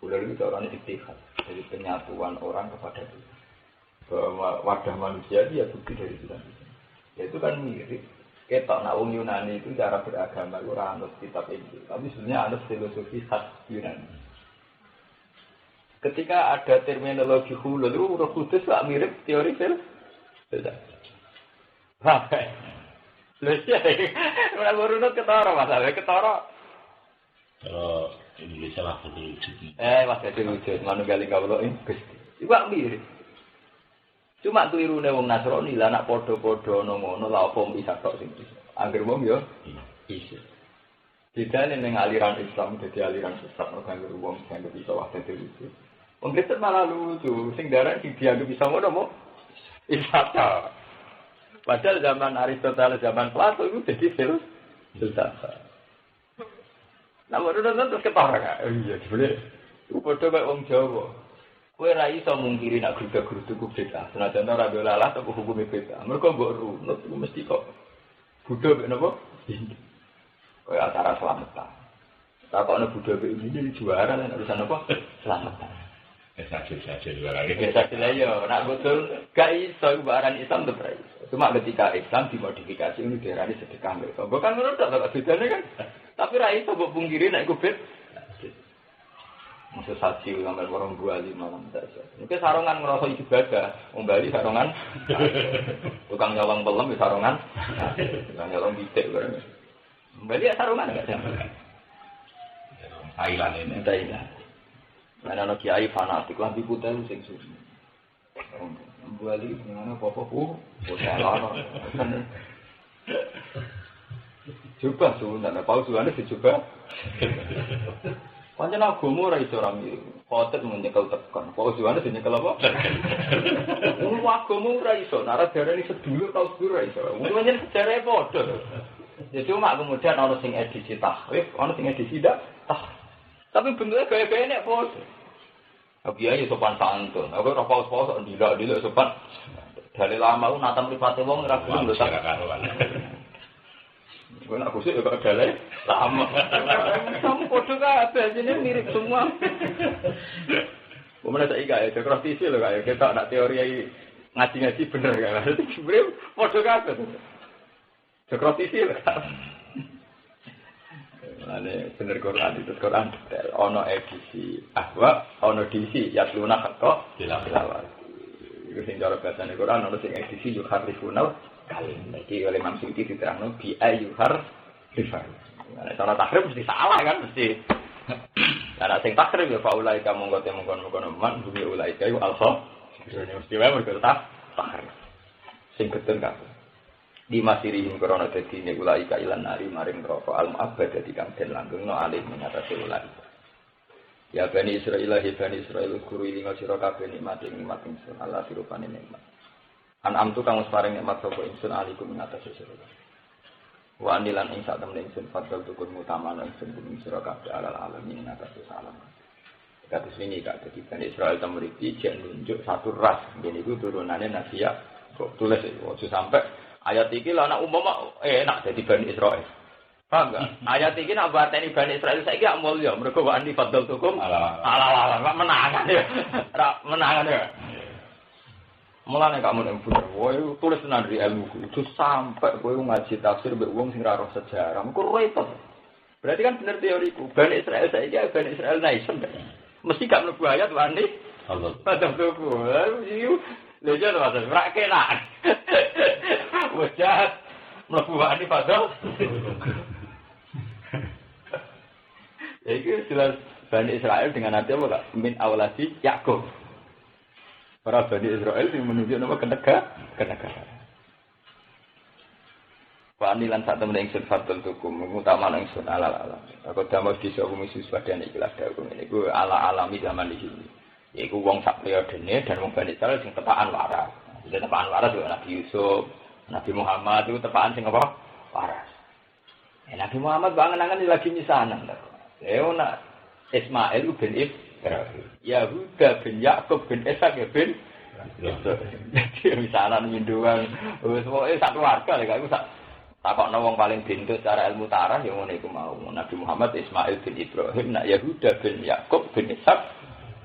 Hulul itu orangnya ittihad, jadi penyatuan orang kepada Tuhan. Bahwa wadah manusia dia bukti dari Tuhan. Ya itu kan mirip. Ketok nak Yunani itu cara beragama itu orang anut kitab Injil, tapi sebenarnya anut filosofi khas Yunani. Ketika ada terminologi hulul itu Roh Kudus tak mirip teori filsafat. Apa? Lucia, orang berunut ketara masalah ketara. Kalau Indonesia lah wujud. Masih ada wujud. Manu galing kawula ini Gusti. Iku mirip. Cuma kelirune wong Nasrani lah nak padha-padha ngono lha apa bisa tok sing bisa. Angger wong yo iso. Bedane ning aliran Islam dadi aliran sesat kanggo wong sing bisa wae wujud. Wong Kristen malah lucu, sing darah dianggap bisa ngono mo. Isata. Padahal zaman Aristoteles, zaman Plato itu jadi filsafat. Namun terus ketara kan? Iya, sebenarnya itu bodoh kayak orang Jawa. Kowe ra iso mungkiri nak gruda-grudu ku beda. Senajan ora dolalah tapi hukume beda. Mergo mbok runut iku mesti kok Buddha mek napa? Kaya acara selamatan. Takokne Buddha mek ini juara lan urusan apa? Selamatan. Saja juara iki. Biasa yo, nak betul gak iso baran Islam tuh pra iso. Cuma ketika Islam dimodifikasi ini diarani sedekah mereka. Bukan menurut tak bedane kan. Tapi ra iso mbok pungkiri nek iku bed. Maksud saksi ngambil orang Bali malam saja. Mungkin sarongan ngerasa ibadah, Bali sarongan. Tukang nyolong belum di sarongan. Tukang nyolong bitek bareng. Bali ya sarongan enggak sih? Thailand ini. Thailand. Mana nak kiai fanatik lah diputar sing suci. Bali gimana apa-apa bodoh. Coba sebenarnya pausuannya dicoba. Pancen agama ora iso ora mirip. Khotet menyekel tekan. Pausuane dinyekel apa? Wong agama ora iso. Nek darani sedulur tau sedulur ora iso. Wong pancen sejarah padha. Ya cuma kemudian ana sing edisi tahrif, ana sing edisi dak tah. Tapi bentuknya gaya-gaya nek padha. Tapi ya sopan santun. Aku ora paus-paus kok ndilak-ndilak sopan. Dalil lama ku natam pripate wong ora gelem lho tak karuan. Aku sih juga dalil lama. Kamu podo kabeh jenenge mirip semua. Pemenang saya ya, demokrasi loh kayak kita nak teori ngaji-ngaji bener kan. Sebenarnya podo kabeh. Demokrasi loh. Ane bener Quran itu Quran detail. Ono edisi ahwa, ono edisi yatluna kok dilawat. Iku sing cara bahasane Quran ono sing edisi yuharifuna kalim. Iki oleh Imam Suyuti diterangno bi ayyuhar rifai. Nah, cara takrib mesti salah kan mesti. Ana sing takrib ya faulai ka monggo man bumi ulai ka yu alfa. Mesti wae mergo takrib. Sing betul kan. Di masirihim korona dadi ne ulai ka ilan nari maring neraka al mu'abbad dadi kang den langgengno alih mengatasi ulai. Ya bani Israil guru ilinga sira kabeh nikmat ingsun Allah dirupane nikmat. An'am tu kang wis paring nikmat sapa ingsun alikum ing atas sira. Wa anilan ing sak temen ingsun fadl tukun mutamana ingsun ing sira kabeh alal alamin ing atas salam. Kados ini kak dadi Bani Israil temriki jen nunjuk satu ras. Ngene iku turunane Nabi ya. Kok tulis ojo sampai ayat iki lha nek umpama enak dadi Bani Israil. Paham enggak? Ayat iki nek bateni Bani Israil saiki gak mulya mergo wa ani fadl tukum ala menangan ya. Menangan ya. Mulane kamu nek bener, woe tulis tenan di ilmu kudu sampai kowe ngaji tafsir mbek wong sing ora roh sejarah. Engko repot. Berarti kan bener teoriku. Bani Israil saiki Bani Israil nation. Mesti gak mlebu ayat wani. Allah. Padahal tuku. Lha jare wae ora kenak. Wes jahat mlebu wani padahal. Iki jelas Bani Israil dengan arti apa kak? Min awladi Yakub. Para Bani Israel yang menunjuk nama kenegaraan. Wa anilan sak temen ingsun fadl tukum utama ingsun ala. Aku damel disa kumisus padane ikhlas daku ngene iku alami zaman iki. Iku wong sak periodene dan wong Bani Israel sing tepaan waras. Sing tepaan waras yo Nabi Yusuf, Nabi Muhammad itu tepaan sing apa? Waras. Nabi Muhammad bangen-angen lagi misanan. Nak Ismail bin Ibrahim. Yahuda bin Yakub bin Ishak bin jadi misalnya minduan pokoknya satu warga lho aku takokno wong paling pintu secara ilmu tarah yang ngono iku mau Nabi Muhammad Ismail bin Ibrahim nak Yahuda bin Yakub bin Ishak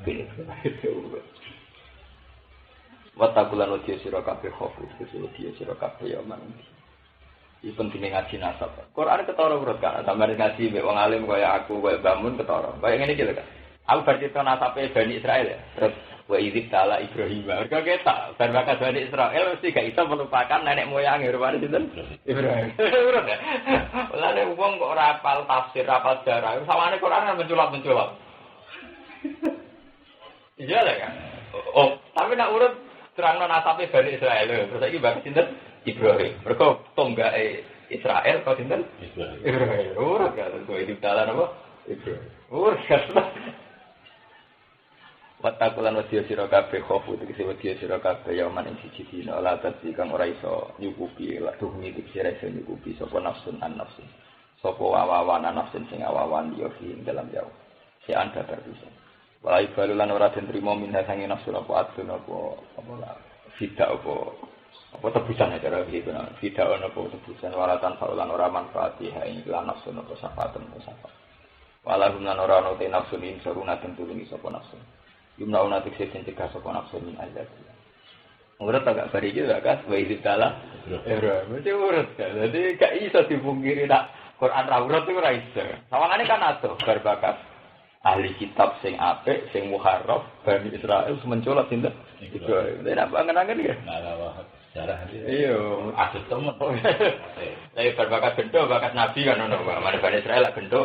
bin Ibrahim. Watakulan utia sira kabeh khofu utia sira kabeh ya man. Iki penting ngaji nasab. Quran ketara urut kan sampeyan ngaji mek wong alim kaya aku kaya bangun ketara. Kaya ngene iki lho kan. Aku bercerita nasabe Bani Israel ya. Terus wa idzib tala Ibrahim. Mergo ketok ben bakal Bani Israel mesti gak iso melupakan nenek moyang rupane sinten? Ibrahim. Lha wong kok ora hafal tafsir, hafal sejarah. Sawane Quran kan menculap-menculap. Iya lah kan. Oh, tapi nak urut terangno nasabe Bani Israel. Terus iki bakal sinten? Ibrahim. Mergo tonggake Israel kok sinten? Ibrahim. Urut kan kok idzib tala napa? Ibrahim. Urut kan. Watakulan wadiya sira kabeh khofu tegese wadiya sira kabeh yaman ing siji dina la tadi kang ora iso nyukupi la tuhmi dikira iso nyukupi sapa nafsun an nafsin sapa wawawan nafsin sing awawan yo ing dalam jauh si anda terpisah Wala ibalu lan ora den trimo minha sange nafsu apa adun apa tidak apa tebusan acara iki kan tidak ana apa tebusan walatan faulan ora manfaati ha ing lan nafsu apa safatan safat. Wala lan ora ana te nafsu ing saruna den tulungi sapa nafsu. Yumna una tekse den cegah sapa nafsu min azab. Urut agak bari iki gak kas wae ditala. Mesti urut kan. Dadi gak iso dipungkiri nak Quran ra urut iku ora iso. Sawangane kan ado bar bakat ahli kitab sing apik sing muharraf Bani Israil mencolot sinten? Iku. Nek angen-angen ya. Nah, sejarah iya, ada temen. Tapi bar bakat gendo bakat nabi kan ono. Mane Bani Israil lak gendo.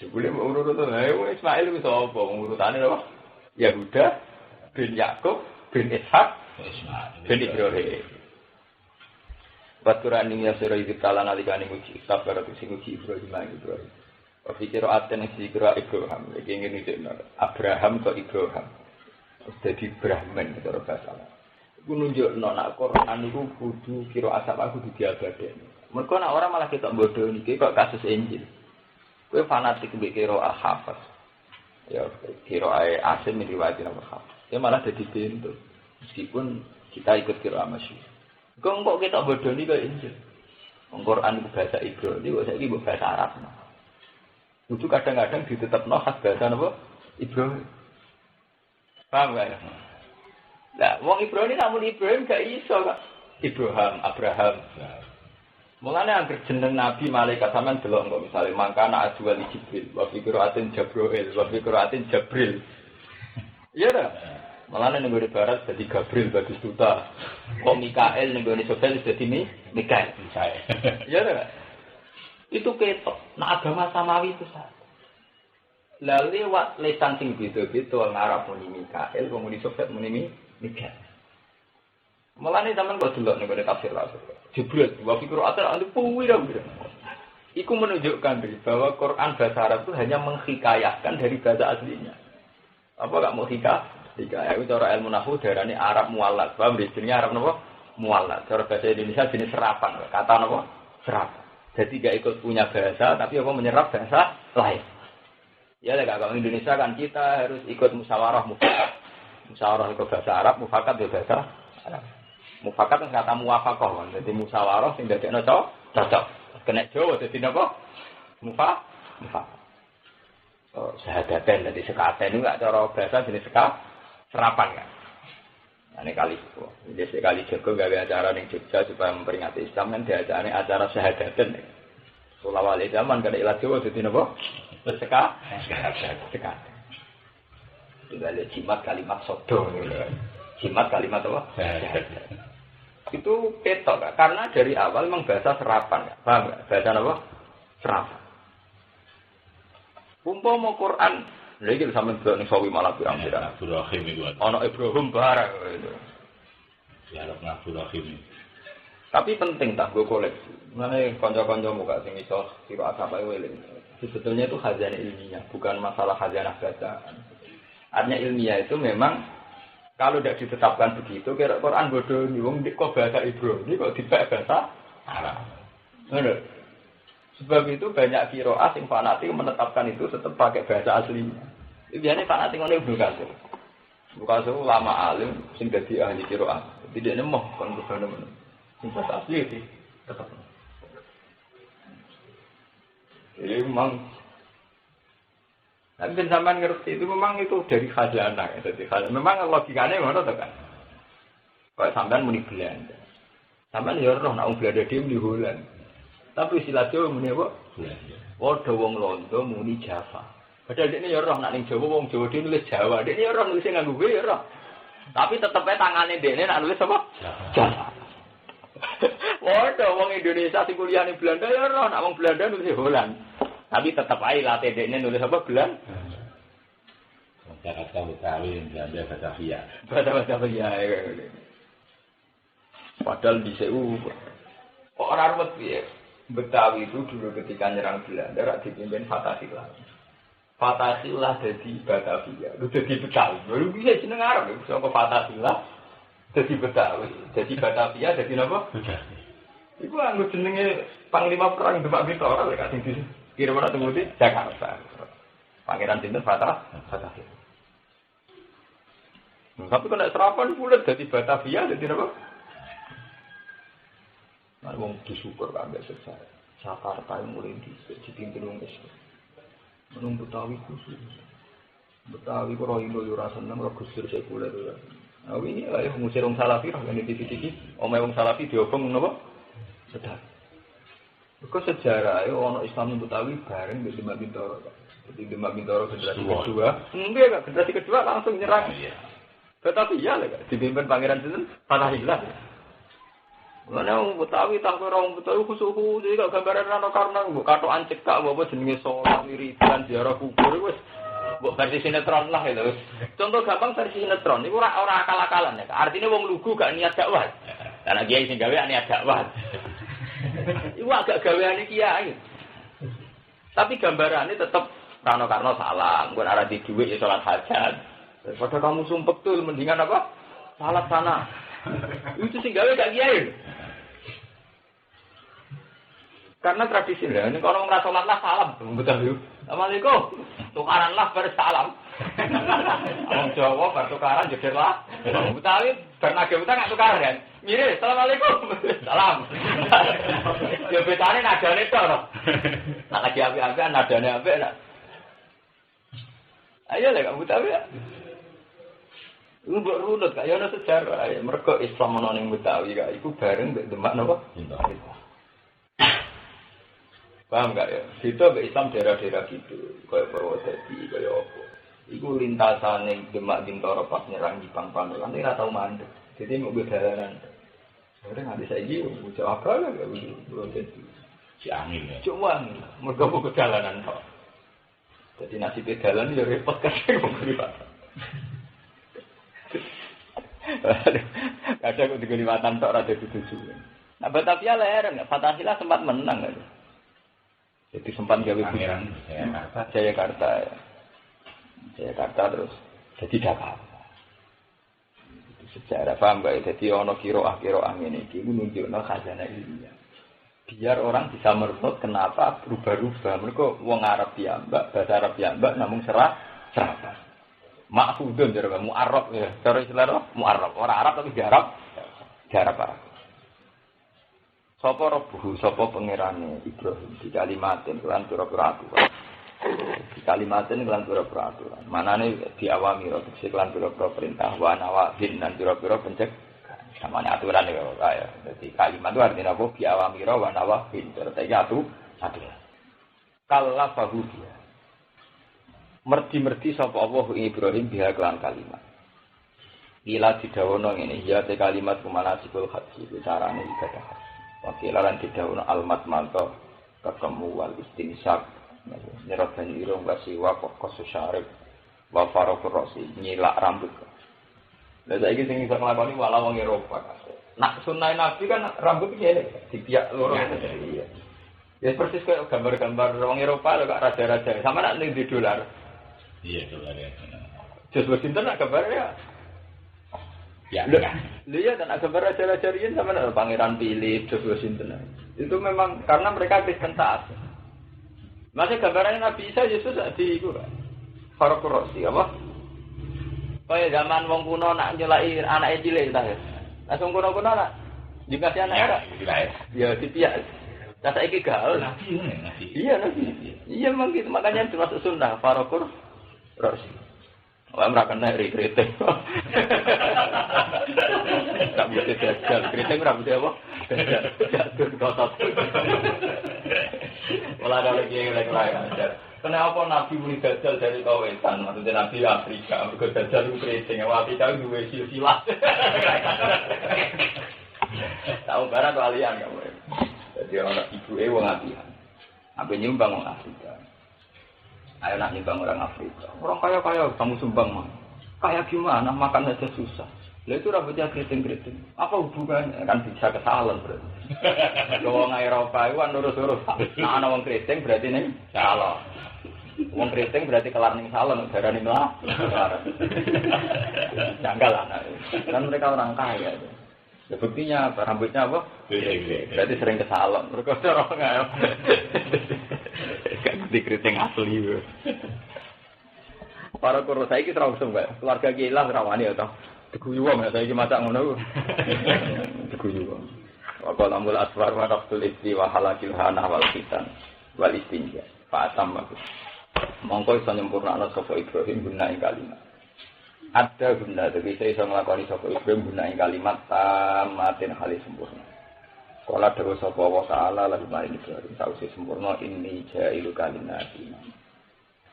Jebule urut to. Ayo Ismail wis apa urutane apa? Yahuda bin Yakub bin Ishak bin Ibrahim. Baturan ini ya sira iki kala nalikane muji sabar sing muji Ibrahim. Pikir aten sing kira Ibrahim. Iki ngene iki Abraham kok Ibrahim. Dadi Brahman cara bahasa. Iku nunjukno nek Quran iku kudu kira asap aku diabadeni. Mergo nek ora malah ketok bodoh niki kok kasus Injil. Kowe fanatik mbek kira al-Hafiz. Ya kira asim riwayat al-Hafiz. Ya malah dadi pintu. Meskipun kita ikut kira masih. Kok kita bodoh ni kok Injil. Quran itu bahasa Ibrani, kok saiki bahasa Arab. Itu kadang-kadang ditetapno khas bahasa apa? Ibrani. Paham gak? Lah, wong Ibrani namun Ibrahim gak iso kok. Abraham. Mulane angger jeneng nabi malaikat sampean delok kok misale mangkana ajwal Jibril, wa fi qiraatin Jabril, wa fi qiraatin Jabril. Iya ta? Malane ning barat dadi Gabriel Batistuta. Kok Mikael ning gone Sofel dadi Mikael. Iya ta? Itu ketok. Nah agama samawi itu satu. Lalu lewat lesan sing beda-beda ngarap muni Mikael, wong muni Sofel muni Mikael. Malane sampean kok delok ning gone tafsir langsung. Jibril, wa fi qiraatin antu puwira. Iku menunjukkan bahwa Quran bahasa Arab itu hanya menghikayahkan dari bahasa aslinya. Apa gak mau hikayah? Itu cara ilmu nahwu darane Arab muallad. Paham jenenge Arab napa? Muallad. Cara bahasa Indonesia jenis serapan. Kata napa? Serapan. Jadi gak ikut punya bahasa tapi apa menyerap bahasa lain. Ya lek kalau Indonesia kan kita harus ikut musyawarah mufakat. Musyawarah itu bahasa Arab, mufakat itu bahasa Arab. Mufakat kan kata muwafaqah kan. Jadi musyawarah sing dadekno cocok. Kena Jawa dadi napa? Mufakat. Oh, sahadaten dadi sekaten itu gak cara bahasa jenis serapan kan. Nah, ini kali itu. Jadi sekali Joko gawe acara ning Jogja supaya memperingati Islam kan diajarane acara sahadaten. Sulawale zaman kada ilat Jawa dadi napa? Sekaten. Tinggal jimat kalimat sodo. Jimat kalimat apa? Itu ketok kan? Karena dari awal memang bahasa serapan kan? Paham gak? Bahasa apa? Serapan. Umpama Quran lagi sampe delok ning sawi malah pirang-pirang. Ibrahim itu. Ana Ibrahim barang itu. Ya ana Ibrahim. Tapi penting tak go koleksi. Mane kanca-kanca muka sing iso sira asap ae eling. Sebetulnya itu khazanah ilmiah, bukan masalah khazanah bacaan. Artinya ilmiah itu memang kalau tidak ditetapkan begitu, kira Quran bodoh nih, wong kok bahasa Ibrani kok dipek bahasa Arab. Benar. Sebab itu banyak qiraah sing fanatik menetapkan itu tetap pakai bahasa aslinya. Biasanya fanatik ngene Ibnu Katsir. Ibnu Katsir ulama alim sing dadi ahli qiraah. Tidak nemu kon kudu nemu. Sing bahasa asli iki tetap. Jadi memang tapi sampean ngerti itu memang itu dari khazanah ya. Jadi memang logikanya ngono to kan. Kayak sampean muni Belanda. Sampean ya roh nek Belanda dhewe muni Holland. Tapi istilah Jawa muni apa? Belanda. Padha wong Londo muni Java. Padahal dekne ya roh nek ning Jawa wong Jawa dhewe nulis Jawa. Dekne ya roh nulis nganggo W ya roh. Tapi tetep ae tangane dekne nek nulis apa? Java. Waduh, wong Indonesia sing kuliah ning Belanda ya roh nek wong Belanda nulis Holland. Tapi tetap aja latih dekne nulis apa Belanda? Jakarta Betawi, Belanda Batavia. Batavia. Padahal di CU orang ruwet piye? Betawi itu dulu ketika nyerang Belanda rak dipimpin Fatahillah. Fatahillah jadi Batavia. Lu jadi Betawi. Lu bisa jeneng Arab, bisa kok Fatahillah jadi Betawi. Jadi Batavia jadi napa? Iku anggo jenenge panglima perang Demak Bintoro lek kasing kira-kira temu di Jakarta. Pangeran sinten Fatah. Tapi kalau serapan bulat jadi Batavia jadi apa? Nah, wong disyukur kabeh secara Jakarta yang mulai dipimpin wong Islam. Menung Betawi khusus. Betawi kok Indo yo ra seneng ora gusur sekuler ora. Nah, ini lah ya ngusir wong Salafi kan di titik-titik. Omahe wong Salafi diobong napa? Betawi. Kok sejarah ya ono Islam Betawi bareng di Demak Bintoro. Jadi Demak Bintoro generasi kedua. Enggak, Kak, generasi kedua langsung nyerang. Tetapi ya lah, dipimpin Pangeran sinten? Fatahillah. Mulane wong Betawi tak ora wong Betawi khusus iki gak gambaran ana karena mbok katokan cekak apa jenenge salat wiridan ziarah kubur wis mbok versi sinetron lah itu. Contoh gampang versi sinetron iku ora akal-akalan ya. Artinya wong lugu gak niat dakwah. Karena kiai sing gawe niat dakwah. Iku agak gaweane kiai. Tapi gambarannya tetap Rano Karno salam, bukan arah di duit ya sholat hajat. Daripada kamu sumpek tuh, mendingan apa? Salat sana. Itu sih gawe gak kiai. Karena tradisi lah, ini kalau ngerasa sholat lah salam, betul yuk. Assalamualaikum, tukaran lah bersalam. Orang Jawa bertukaran jadi lah. Betawi bernage utang nggak tukaran kan? Mirip, assalamualaikum, salam. Ya betane nadane tok. Nak lagi apik-apik nadane apik nak. Ayo lah kamu tahu ya. Lu mbok runut kaya ana sejarah. Mergo Islam ana ning Betawi kaya iku bareng mbek Demak napa? Paham gak ya? Itu mbek Islam daerah-daerah gitu, kaya Purwodadi, kaya apa. Iku lintasane Demak Bintoro pas nyerang Jepang Pamelan ora tau mandek. Jadi mau bedalanan. Ora nggak bisa iki bocah apa lah belum tentu. Si angin ya. Cuma mergo bedalanan kok. Jadi nasib dalan ya repot kabeh wong liwat. Kadang kok digoliwatan tok ora dadi tuju. Nah, Batavia lereng, Fatahillah sempat menang kan. Jadi sempat gawe Pangeran Jayakarta. Jayakarta terus jadi Jakarta. Itu sejarah paham gak? Jadi ono kiroah ngene iki nunjukno khazanah ilmiah. Biar orang bisa merunut kenapa berubah-ubah. Mereka wong Arab piyambak, bahasa Arab piyambak namun serapan. Maksudun jare mu'arrab ya. Cara istilah mu'arrab. Ora Arab tapi di Arab. Di Arab. Sapa Rabbuhu, sapa pangerane Ibrahim di kalimatin kelan pira-pira aturan. Di kalimatin kelan pira-pira aturan. Manane diawami tegese kelan pira-pira perintah wa nawahin lan pira-pira pencegah. Namanya aturan ya, kaya. Jadi kalimat itu artinya apa? Biawamiro wa nawahin. Ternyata aturan. Kalla fahu dia. Merdi-merdi sapa Allah Ibrahim biha kelan kalimat. Ila didawono ngene, ya te kalimat kumanasikul haji, carane ibadah haji. Wakilaran didawono almat manto ketemu wal istinsak. Nyerot banyu irung wasiwa kokosu syarif wa farokur rosi, nyilak rambut. Lah saiki sing iso nglakoni wala wong Eropa. Nak sunah Nabi kan rambut ngene, dipiak loro. Iya. Ya persis kayak gambar-gambar wong Eropa lho kok raja-raja. Sama nak ning di dolar. Iya, dolar ya. Jos sinten nak gambar ya? Ya. Iya, dan gambar raja-raja riyen sama nak Pangeran Philip, Jos sinten. Itu memang karena mereka Kristen taat. Masih gambarannya Nabi Isa Yesus di iku kan. Farqur Rosi apa? Kaya zaman wong kuno nak nyelaki anake cilik ta ya. Langsung kuno-kuno nak dikasih anak era. Ya dipiak. Lah saiki gaul. Nabi ngene, Nabi. Iya Nabi. Iya memang gitu makanya termasuk sunnah Farokur Rosi. Wah ora kena kriting. Tak mesti dajal. Kriting ora mesti apa? Jatuh kotot. Wala ada lagi yang lain. Kenapa Nabi muni dajal dari kawetan? Maksudnya Nabi Afrika, mergo dajal itu kriting, Afrika itu duwe silsilah. Tahu barat walian kamu. Jadi orang ibuke wong apian. Apa nyumbang wong Afrika. Ayo nak nyumbang orang Afrika. Orang kaya-kaya kamu sumbang mah. Kaya gimana makan aja susah. Lah itu rambutnya kriting-kriting. Apa hubungannya? Kan bisa kesalahan berarti. Kalau orang Eropa itu kan lurus-lurus. Nah, ana wong kriting berarti ning salon. Wong kriting berarti kelar ning salon, darane mlah. Janggal anak. Kan mereka orang kaya. Ya buktinya apa? Rambutnya apa? Berarti sering ke salon. Mereka orang kaya. Kan dikriting asli. Para kuro saiki ora usum bae. Keluarga ki ilang rawani ya to. Diguyu wong saiki masak ngono. Diguyu wong. Wa qala mul asfar wa raftul istri wa halakil hana wal fitan wal istinja. Fatam aku. Mongko iso nyempurnakno sapa Ibrahim guna ing kalimat. Ada guna tapi saya iso nglakoni sapa Ibrahim guna ing kalimat tamatin halis sempurna. Kala dewa sapa wa ta'ala lan maring Ibrahim sawise sempurna ini jailu kalinati.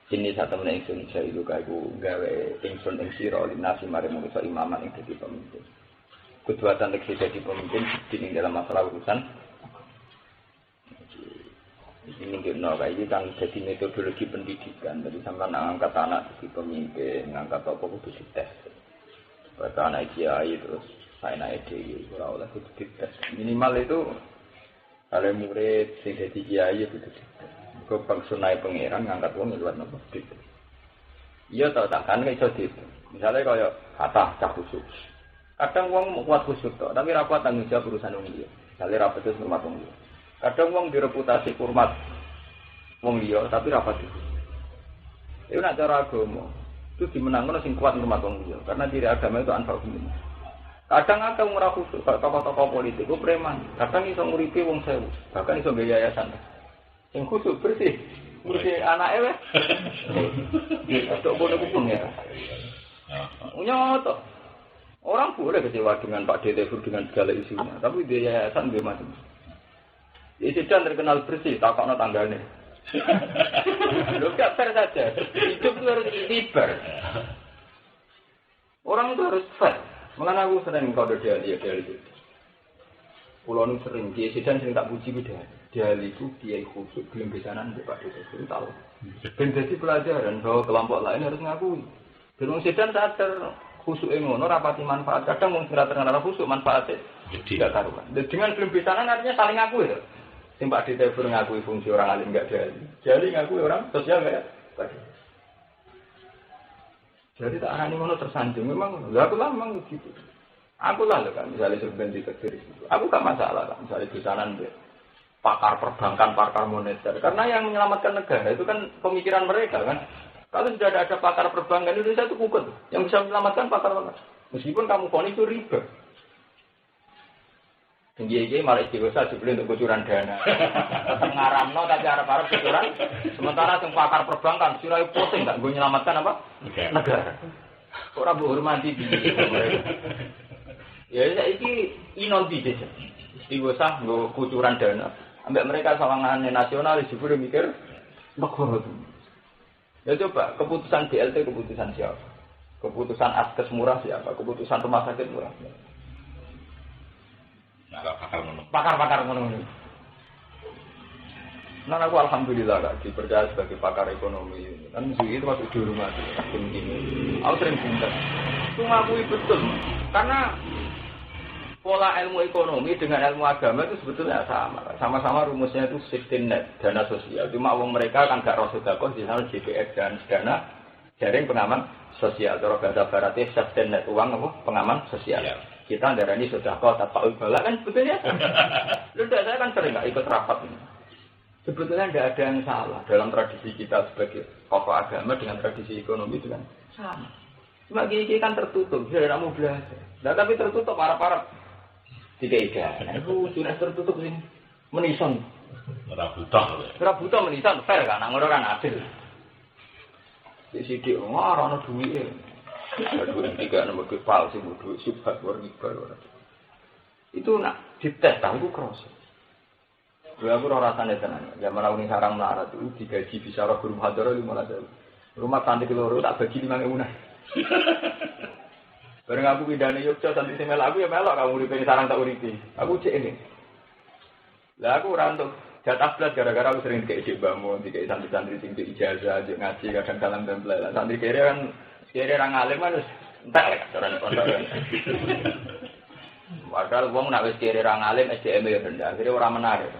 Ini satu meneh ingsun jailu kaiku gawe ingsun ing sira linasi maring manusa imaman ing dadi pemimpin. Kuduatan tekse dadi pemimpin ing dalam masalah urusan ini kena kayak kan jadi metodologi pendidikan. Jadi sampai ngangkat anak jadi pemimpin, ngangkat apa kudu dites. Bahkan anak kiai terus saya naik di kurang oleh kudu dites. Minimal itu kalau murid sing jadi kiai kudu dites. Kau pengsunai pangeran ngangkat wong luar nopo dites. Iya tau tak kan iso dites. Misalnya kaya kata cah khusus. Kadang wong kuat khusus tok, tapi ra kuat tanggung jawab urusan wong liya. Misale ra pedes rumah wong liya. Kadang wong direputasi hormat wong liya tapi ra pati. Itu nak cara agama. Itu dimenangkan sing kuat hormat wong liya karena diri agama itu anfal hukum. Kadang akeh ora khusus tokoh-tokoh politik ku preman. Kadang iso nguripi wong sewu, bahkan iso gaya yayasan. Sing khusus bersih. Ngurusi anake wis. Tok bono ku pengen. Nyoto. Orang boleh kecewa dengan Pak Detefur dengan segala isunya, tapi dia yayasan dia macam. Ya sedang terkenal bersih, takokno tanggane. Lu gak fair saja. Hidup itu harus ibar. Orang itu harus fair. Makanya aku sering kode dia itu. Pulau nu sering dia sedang sering tak puji dia. Dia itu dia khusus belum besanan di Pak Detefur tahu. Ben jadi pelajaran bahwa kelompok lain harus ngakui. Dan orang sedang sadar khusus ngono rapati manfaat. Kadang wong sira terkenal khusus manfaatnya tidak karuan. Dengan belum besanan artinya saling ngakui ya. Simpak di telepon ngakui fungsi orang alim enggak jadi ngakui orang sosial enggak ya? Jadi tak arani ngono tersanjung memang aku lah memang gitu. Aku lah kan misalnya sebenarnya di aku gak masalah kan misalnya di sana pakar perbankan, pakar moneter karena yang menyelamatkan negara itu kan pemikiran mereka kan. Kalau sudah ada pakar perbankan Indonesia itu kuat yang bisa menyelamatkan pakar. Meskipun kamu koni itu riba. Tinggi-tinggi malah istighosah sebelum untuk bocoran dana. Ngaramno tapi arep-arep bocoran. Sementara yang pakar perbankan sirai pusing tak gue menyelamatkan apa? Negara. Orang menghormati dia. Ya ini inon bisnis. Istighosah gue bocoran dana. Ambek mereka sawangannya nasionalis juga mikir negara itu. Ya coba keputusan BLT keputusan siapa? Keputusan askes murah siapa? Keputusan rumah sakit murah siapa? Pakar menunggu. Nah aku alhamdulillah kak dipercaya sebagai pakar ekonomi. Kan itu waktu di rumah ini. Aku sering pinter. Itu ngakui betul. Karena pola ilmu ekonomi dengan ilmu agama itu sebetulnya sama. Sama-sama rumusnya itu safety net, dana sosial. Cuma uang mereka kan gak rosodakoh di sana JPX dan dana jaring pengaman sosial. Kalau bahasa baratnya safety net uang apa? Pengaman sosial. Ya. Kita darani sudah kau tak tahu bala kan sebetulnya. Sudah saya kan sering nggak ikut rapat ini. Sebetulnya tidak ada yang salah dalam tradisi kita sebagai tokoh agama dengan tradisi ekonomi itu kan sama. Cuma gini kan tertutup, saya tidak mau belajar. Nah, tapi tertutup parah-parah. Tidak. Itu sudah tertutup ini. Menison. Rabuta menison fair kan? Anggur kan adil. Di sini orang duit. Duit tiga nomor kepal sih, duit subhat warnibar. Itu nak dites tahu itu cross. Dua aku rasanya tenang. Zaman aku nih sarang melarat itu digaji bisa roh guru hadar 15.000. Rumah santri keloro tak bagi 5.000. Bareng aku pindah nih Yogyakarta santri semel aku ya melok kamu uripe sarang tak uripi. Aku cek ini. Lah aku rantuk jatah belas gara-gara aku sering kayak cek bangun, kayak santri-santri sing ijazah, cek ngaji kadang dalam tempel. Santri kere kan kere orang alim kan entek lek cara pondok. Padahal wong nek wis kere orang alim SDM ya rendah, akhire ora menarik.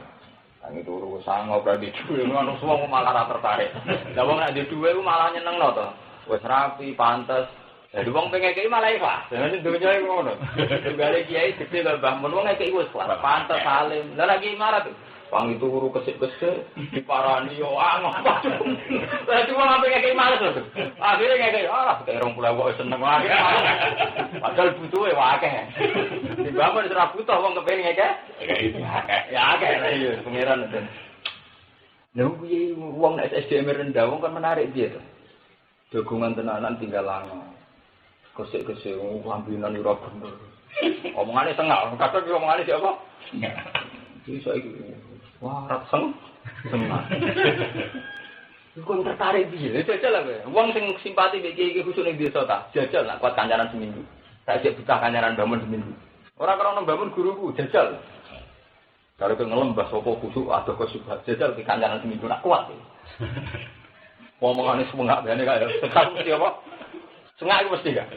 Nang itu urus sango berarti duwe ngono wong malah ora tertarik. Lah wong nek duwe ku malah nyenengno to. Wis rapi, pantes. Jadi wong pengen kiai malah ikhlas. Jadi dunya ngono. Tunggale kiai gede lho Mbah Mun wong kiai wis pantes alim. Lah lagi marah tuh. Pang itu huru kesik-kesik, diparani yo ngapa. Lah cuma sampe ngekek males lho. Akhire ngekek kayak 20 kok seneng wae. Padahal butuhe akeh. Timbang ora butuh wong kepengin ngekek. Ya akeh lah iya pengiran itu. Lha kuwi wong SDM rendah wong kan menarik dia to. Dogongan tenanan tinggal lango. Kesik-kesik lambinan ora bener. Omongane tengah, kadang iki omongane siapa? Iki saiki wah, raseng, senang. Kau tertarik dia, jajal lah gue. Uang sing simpati bagi khusus ning desa ta, jajal lah kuat kancaran seminggu. Saya cek buta kancaran bangun seminggu. Orang kalau bangun guruku jajal. Kalau ke ngelem bahasa sopo khusus atau kesubat jajal ke kancaran seminggu nak kuat. Omongannya semua nggak kayak sekarang mesti apa? Sengak itu mesti kan?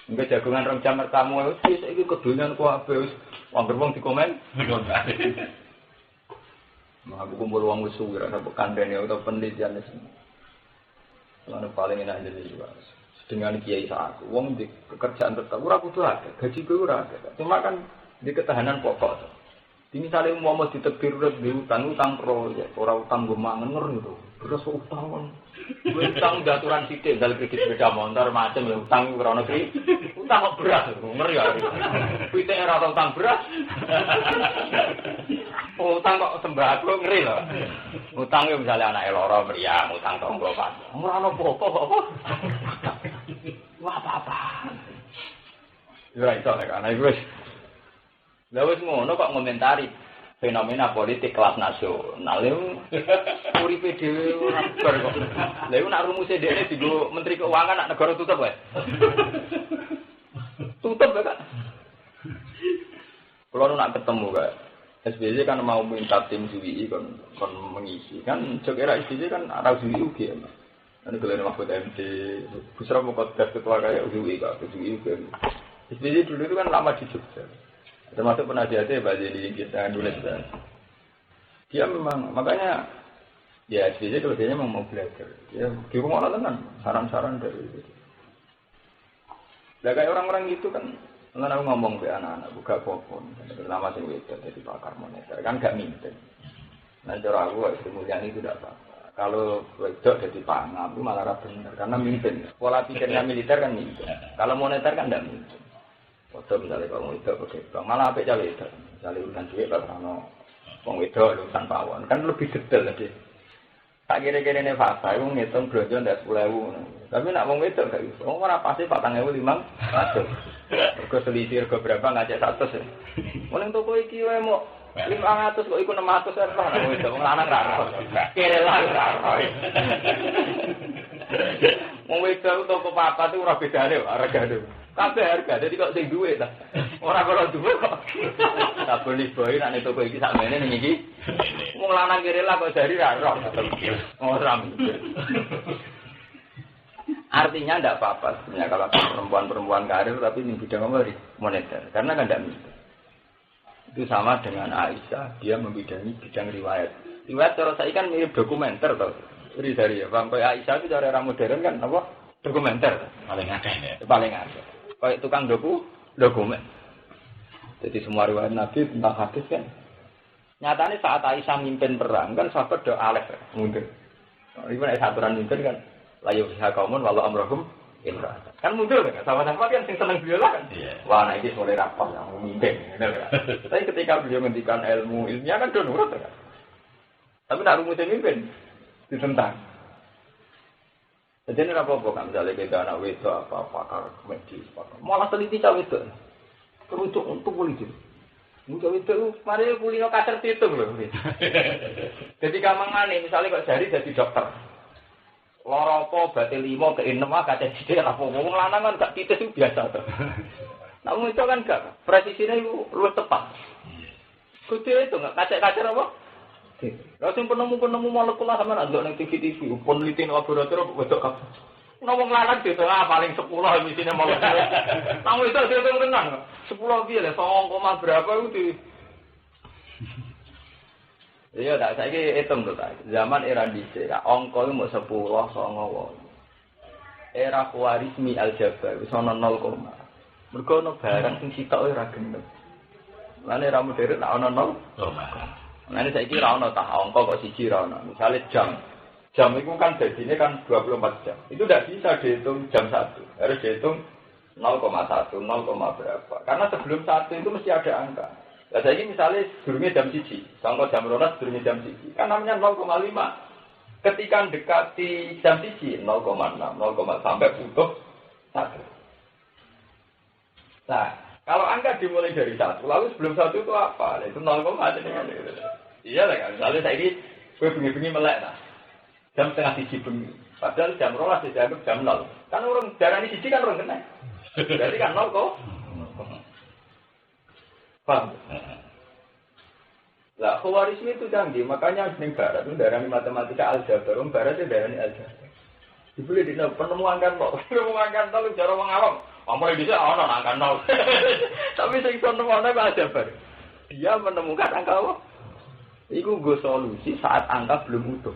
Enggak jagungan rong jam tamu itu iki kedonyan ku ape wis wong dikomen. Nah, aku kumpul uang wis suwi ra kandhane atau penelitian wis. Lan paling enak jadi juga. Dengan kiai aku, wong di pekerjaan tetap ora kudu akeh, gaji kuwi ora akeh. Cuma kan di ketahanan pokok. Di misalnya mau ditebir di utang proyek, ora utang gue mangen ngono. Terus utang kan. Utang daturan sithik dal kredit sepeda motor macam ya utang ora ono kri. Utang kok beras ngeri ya. Pitik ora utang beras. Utang kok sembako ngeri lho. Utang yo misale anake lara mriyang utang tangga Pak. Ora ono apa-apa kok. Wah apa-apa. Ya iso nek ana iku wis. Lah wis ngono kok ngomentari fenomena politik kelas nasional lho uripe dhewe ora bar kok. Lha iku nak rumuse dhekne dienggo menteri keuangan nak negara tutup wae. Tutup kan. Kalau nak ketemu kan SBY kan mau minta tim JWI kon mengisi kan jokera SBY kan arah JWI ugi ya. Ane kalau Mahfud MD Busra mau podcast ketua kayak JWI kak JWI ugi. SBY dulu itu kan lama di Jogja. Termasuk penasihatnya Pak Jeli kita nulis kan. Dia memang makanya ya SBY kalau dia memang mau belajar. Ya di rumah lah kan saran-saran dari itu. Lah kayak orang-orang gitu kan, kan aku ngomong ke anak-anak buka popon, nama sing wedok jadi pakar moneter kan gak minten. Nah cara aku Sri Mulyani itu tidak apa-apa. Kalau wedok jadi pangap itu malah benar karena minten. Pola pikirnya militer kan minten. Kalau moneter kan tidak minten. Foto misalnya kalau wedok pakai bank malah apik cawe wedok. Misalnya urusan duit lah karena wong wedok urusan pawon kan lebih detail lagi. Tak kira-kira ini fakta, aku ngitung belanja ndak 10.000. Tapi nak wong wedok gak iso. Wong ora pasti 4.500. Kok selisih kok berapa ngajak 100 ya. Mulai toko iki wae mau 500 kok iku 600 apa nang wedok wong lanang ra ora. Kere lah ora. Wong wedok toko papat itu ora bedane regane. Kabeh harga dadi kok sing duwe ta. Ora karo duwe kok. Tak boleh boy nek toko iki sakmene ning iki. Wong lanang kere lah kok jari ra ora. Ora mikir. Artinya tidak apa-apa sebenarnya kalau perempuan-perempuan karir tapi di bidang moneter karena kan tidak mikir. Itu sama dengan Aisyah, dia membidangi bidang riwayat. Riwayat cara saya kan mirip dokumenter tau. Dari ya, sampai Aisyah itu cara orang modern kan apa? Dokumenter. Paling akeh ya. Paling akeh. Kayak tukang dokumen. Jadi semua riwayat Nabi tentang hadis kan. Nyatanya saat Aisyah mimpin perang kan sahabat do alef mundur. Riwayat aturan mimpin kan layu fiha kaumun walau amrohum imra. Kan mundur kan sahabat-sahabat kan sing seneng beliau kan. Yeah. Wah nah ini mulai rapat yang memimpin. Tapi ketika beliau menghentikan ilmiah kan do nurut kan. Tapi nak rumusnya mimpin ditentang. Jadi ini apa-apa kan, misalnya kita anak wedok apa-apa, medis, malah teliti cawe wedok. Terucuk untuk politik. Cawe wedok, mari kulino kacer titung loh. Jadi kamangane, misalnya kok jari jadi dokter. Loro apa, batil 5 ke 6, kacer jidil, apa-apa. Wong lanang kan gak titis itu biasa. Namun itu kan gak, presisinya itu luwih tepat. Kudu itu gak, kacer-kacer apa? Lah sing penemu-penemu molekula sama nak ndelok ning TV-TV, peneliti laboratorium wedok kabeh. Ngomong lanang dhewe paling 10 emisine molekula. Nang wedok dhewe tenan. 10 piye lho, 0, berapa itu. Iya tak saiki hitung to ta. Zaman era dhisik, angka iku mung 10, 9. Era Khawarizmi Al-Jabar wis ana 0, mergo ana barang sing sitok ora gendeng. Lane ra modern tak ono nol. Lane saiki ra ono tak angka kok siji ra ono. Misale jam. Jam itu kan jadinya kan 24 jam. Itu tidak bisa dihitung jam 1. Harus dihitung 0,1, 0, berapa. Karena sebelum 1 itu mesti ada angka. Nah, saya ini misalnya sebelumnya jam 1. Contoh jam 12 sebelumnya jam 1. Kan namanya 0,5. Ketika dekati jam 1, 0,6, 0, sampai putus 1. Nah, kalau angka dimulai dari 1, lalu sebelum 1 itu apa? Itu 0, iya lah kan. Misalnya saya ini, gue bengi-bengi melek lah. Jam setengah 1 bengi. Padahal jam 12 dianggap jam 0. Kan orang darah ini 1 kan orang kena. Berarti kan 0 kok. Paham? Lah, Khawarizmi itu canggih. Makanya di barat itu darah matematika aljabar. Orang barat itu darah aljabar. Dibeli di penemuan kan kok. Penemuan kan itu cara orang awam. Ampun bisa orang angka 0. Tapi saya penemuannya aljabar. Dia menemukan angka apa? Itu gue solusi saat angka belum utuh.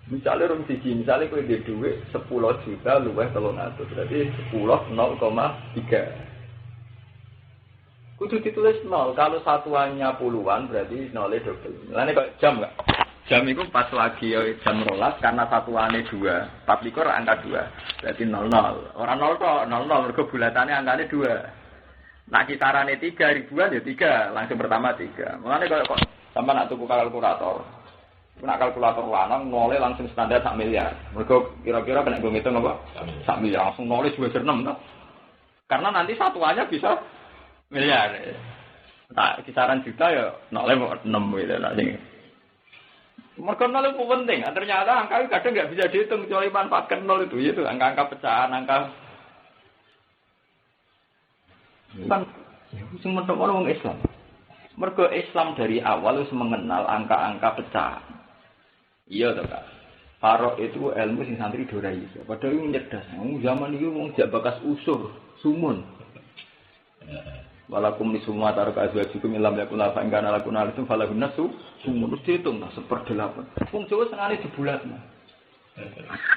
Misalnya rum siji, misalnya kau ada duit 10 juta luwih 300, berarti 10 0,3. Kudu ditulis 0, kalau satuannya puluhan berarti 0 double. Lainnya kok jam nggak? Jam itu pas lagi jam rolas karena satuannya 2, 4 angka 2, berarti 00. Orang 0 kok 00, mereka bulatannya angkanya 2. Nah kisarannya 3 ribuan ya 3, langsung pertama 3. Makanya kalau sama nak tuku kalkulator. Nak kalkulator lanang nolnya langsung standar 1 miliar. Mereka kira-kira kena gue ngitung apa? 1 miliar langsung nolnya 2,6 toh. Karena nanti satuannya bisa miliar. Nah, kisaran juta ya nolnya 6 gitu lah sing. Mereka nol itu penting. Ternyata angka itu kadang nggak bisa dihitung kecuali manfaatkan nol itu. Itu angka-angka pecahan, angka. Kan, sing mentok orang Islam. Mereka Islam dari awal harus mengenal angka-angka pecahan. Iya toh Kak. Farok itu ilmu sing santri dora iso. Padahal itu cerdas. Zaman itu wong jak bakas usur, sumun. Walakum li summa taraka azwajukum illam yakun la fa ingkana lakum alatu falahun nasu sumun. Terus dihitung lah 1/8. Wong Jawa senengane dibulatno.